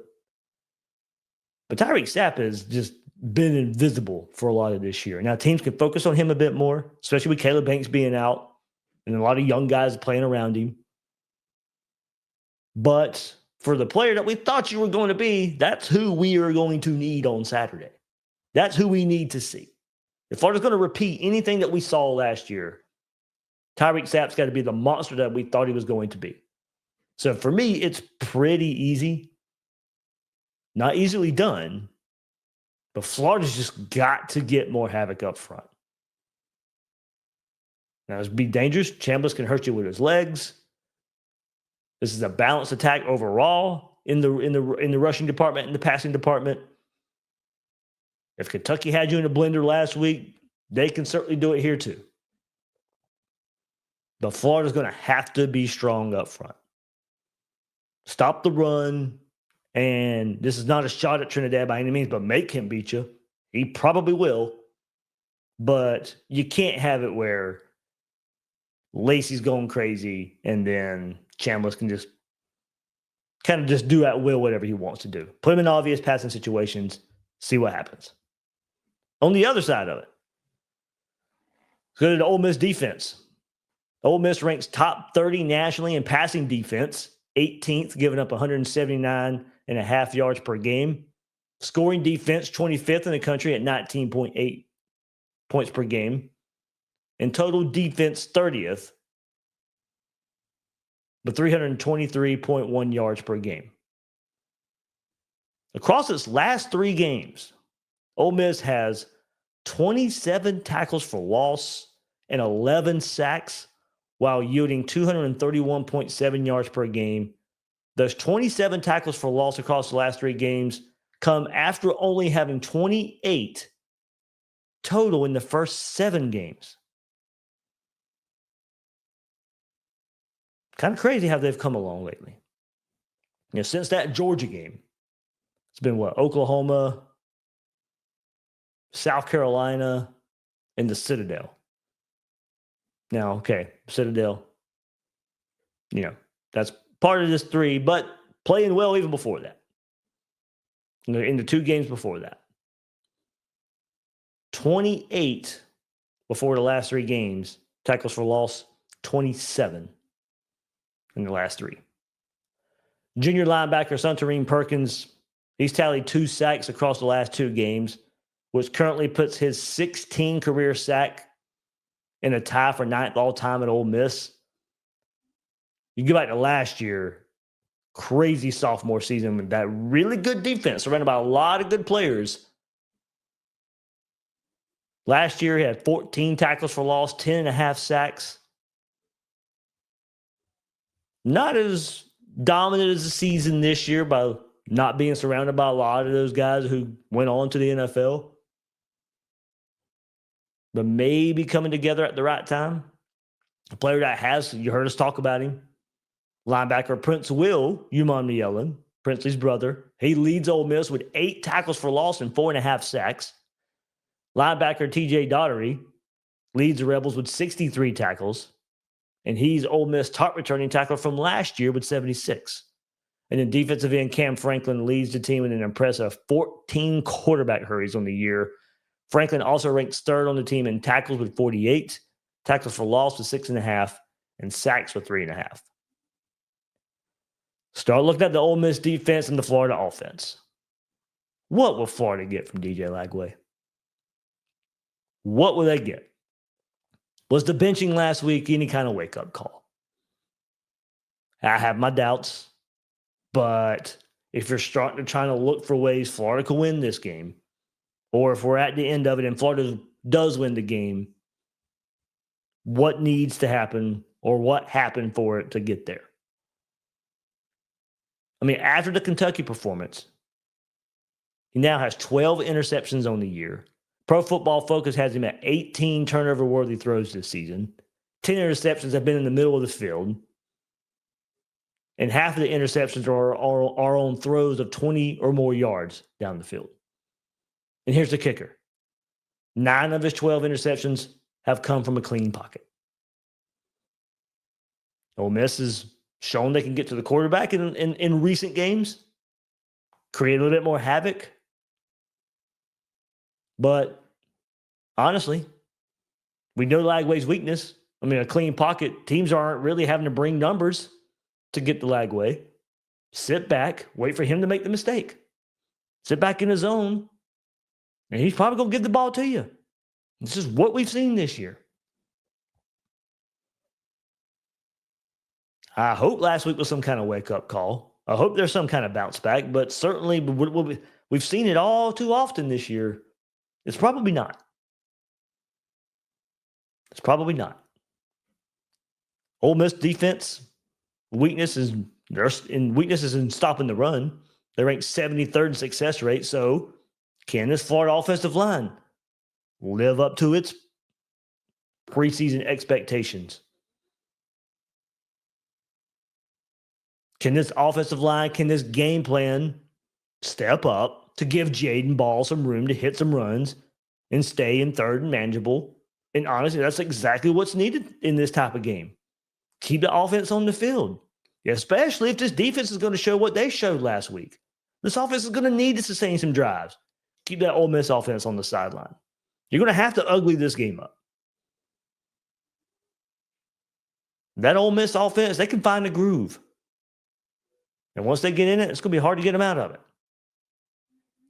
But Tyreek Sapp has just been invisible for a lot of this year. Now teams can focus on him a bit more, especially with Caleb Banks being out and a lot of young guys playing around him. But for the player that we thought you were going to be, that's who we are going to need on Saturday. That's who we need to see. If Florida's going to repeat anything that we saw last year, Tyreek Sapp's got to be the monster that we thought he was going to be. So for me, it's pretty easy. Not easily done, but Florida's just got to get more havoc up front. Now, it's be dangerous. Chambliss can hurt you with his legs. This is a balanced attack overall in the rushing department, in the passing department. If Kentucky had you in a blender last week, they can certainly do it here too. But Florida's going to have to be strong up front. Stop the run. And this is not a shot at Trinidad by any means, but make him beat you. He probably will. But you can't have it where Lacey's going crazy and then Chambliss can just kind of just do at will whatever he wants to do. Put him in obvious passing situations, see what happens. On the other side of it, let's go to the Ole Miss defense. Ole Miss ranks top 30 nationally in passing defense, 18th, giving up 179.5 yards per game. Scoring defense, 25th in the country at 19.8 points per game. And total defense, 30th, but 323.1 yards per game. Across its last three games, Ole Miss has 27 tackles for loss and 11 sacks while yielding 231.7 yards per game. Those 27 tackles for loss across the last three games come after only having 28 total in the first 7 games. Kind of crazy how they've come along lately. Since that Georgia game, it's been what? Oklahoma, South Carolina, and the Citadel. Now, okay, Citadel, that's part of this 3, but playing well even before that. In the 2 games before that. 28 before the last 3 games. Tackles for loss, 27 in the last 3. Junior linebacker Suntarine Perkins, he's tallied 2 sacks across the last 2 games, which currently puts his 16 career sack in a tie for 9th all-time at Ole Miss. You go back to last year, crazy sophomore season with that really good defense surrounded by a lot of good players. Last year, he had 14 tackles for loss, 10.5 sacks. Not as dominant as the season this year by not being surrounded by a lot of those guys who went on to the NFL. But maybe coming together at the right time. A player that has, you heard us talk about him, linebacker Prince Will, you mind me yelling, Princely's brother. He leads Ole Miss with 8 tackles for loss and 4.5 sacks. Linebacker TJ Daugherty leads the Rebels with 63 tackles. And he's Ole Miss top returning tackler from last year with 76. And then defensive end Cam Franklin leads the team with an impressive 14 quarterback hurries on the year. Franklin also ranks 3rd on the team in tackles with 48, tackles for loss with 6.5, and sacks with 3.5. Start looking at the Ole Miss defense and the Florida offense. What will Florida get from DJ Lagway? What will they get? Was the benching last week any kind of wake-up call? I have my doubts, but if you're starting to try to look for ways Florida can win this game, or if we're at the end of it and Florida does win the game, what needs to happen or what happened for it to get there? I mean, after the Kentucky performance, he now has 12 interceptions on the year. Pro Football Focus has him at 18 turnover-worthy throws this season. 10 interceptions have been in the middle of the field. And half of the interceptions are on throws of 20 or more yards down the field. And here's the kicker. 9 of his 12 interceptions have come from a clean pocket. Ole Miss has shown they can get to the quarterback in recent games, create a little bit more havoc. But honestly, we know Lagway's weakness. I mean, a clean pocket, teams aren't really having to bring numbers to get the Lagway. Sit back, wait for him to make the mistake. Sit back in his zone, and he's probably going to give the ball to you. This is what we've seen this year. I hope last week was some kind of wake-up call. I hope there's some kind of bounce back, but certainly we've seen it all too often this year. It's probably not. It's probably not. Ole Miss defense, weaknesses in stopping the run. They rank 73rd in success rate. So can this Florida offensive line live up to its preseason expectations? Can this offensive line, can this game plan step up to give Jaden Ball some room to hit some runs and stay in 3rd and manageable? And honestly, that's exactly what's needed in this type of game. Keep the offense on the field, especially if this defense is going to show what they showed last week. This offense is going to need to sustain some drives. Keep that Ole Miss offense on the sideline. You're going to have to ugly this game up. That Ole Miss offense, they can find a groove. And once they get in it, it's going to be hard to get them out of it.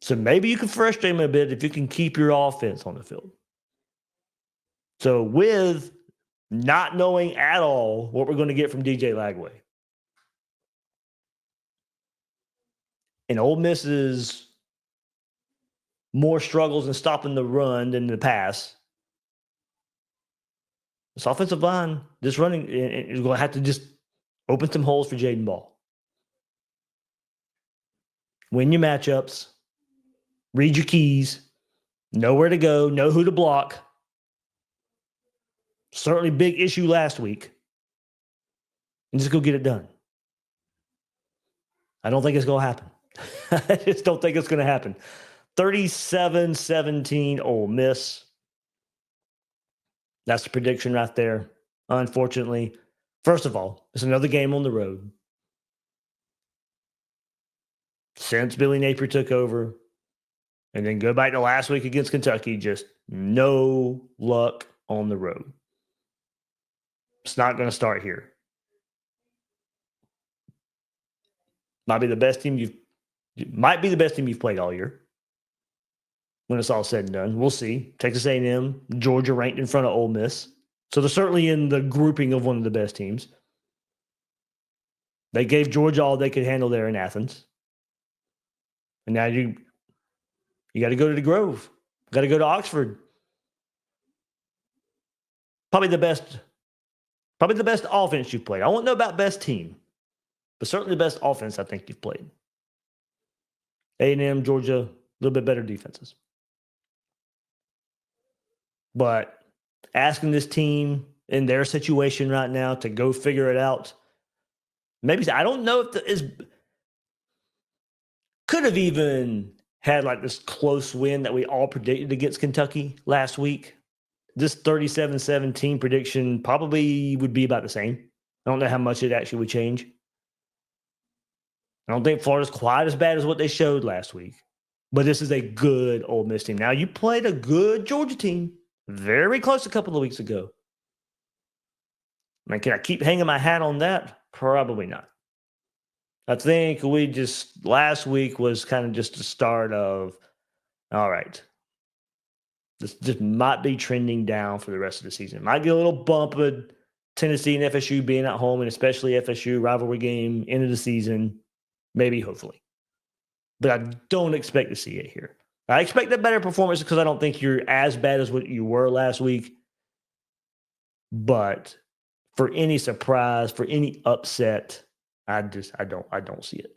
So maybe you can frustrate them a bit if you can keep your offense on the field. So with not knowing at all what we're going to get from DJ Lagway, and Ole Miss's more struggles in stopping the run than the pass, this offensive line, this running, is going to have to just open some holes for Jaden Ball. Win your matchups. Read your keys. Know where to go, know who to block. Certainly big issue last week. And just go get it done. I don't think it's going to happen. I just don't think it's going to happen. 37-17 Ole Miss. That's the prediction right there. Unfortunately, first of all, it's another game on the road. Since Billy Napier took over, and then go back to last week against Kentucky, just no luck on the road. It's not going to start here. Might be the best team you've played all year. When it's all said and done, we'll see. Texas A&M, Georgia ranked in front of Ole Miss, so they're certainly in the grouping of one of the best teams. They gave Georgia all they could handle there in Athens, and now you got to go to the Grove, got to go to Oxford. Probably the best offense you've played. I won't know about best team, but certainly the best offense I think you've played. A&M, Georgia, a little bit better defenses. But asking this team in their situation right now to go figure it out, maybe I don't know if could have even had like this close win that we all predicted against Kentucky last week. This 37-17 prediction probably would be about the same. I don't know how much it actually would change. I don't think Florida's quite as bad as what they showed last week. But this is a good Ole Miss team. Now, you played a good Georgia team very close a couple of weeks ago. Can I keep hanging my hat on that? Probably not. I think last week was kind of just the start of, all right, this just might be trending down for the rest of the season. Might get a little bump with Tennessee and FSU being at home, and especially FSU rivalry game, end of the season, maybe, hopefully. But I don't expect to see it here. I expect a better performance because I don't think you're as bad as what you were last week. But for any surprise, for any upset, I don't see it.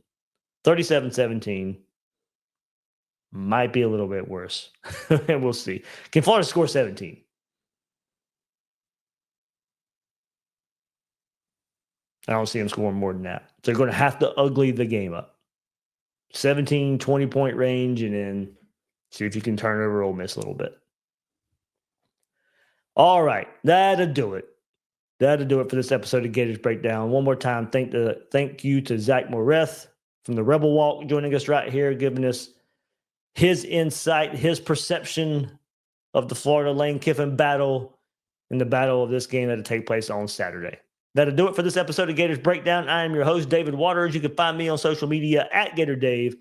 37-17 might be a little bit worse. And we'll see. Can Florida score 17? I don't see them scoring more than that. They're going to have to ugly the game up. 17, 20-point range, and then see if you can turn over Ole Miss a little bit. All right. That'll do it. That'll do it for this episode of Gators Breakdown. One more time, thank you to Zach Moreth from the Rebel Walk joining us right here, giving us his insight, his perception of the Florida Lane Kiffin battle and the battle of this game that'll take place on Saturday. That'll do it for this episode of Gators Breakdown. I am your host, David Waters. You can find me on social media at GatorDave_SEC.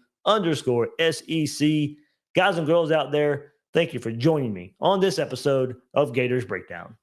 Guys and girls out there, thank you for joining me on this episode of Gators Breakdown.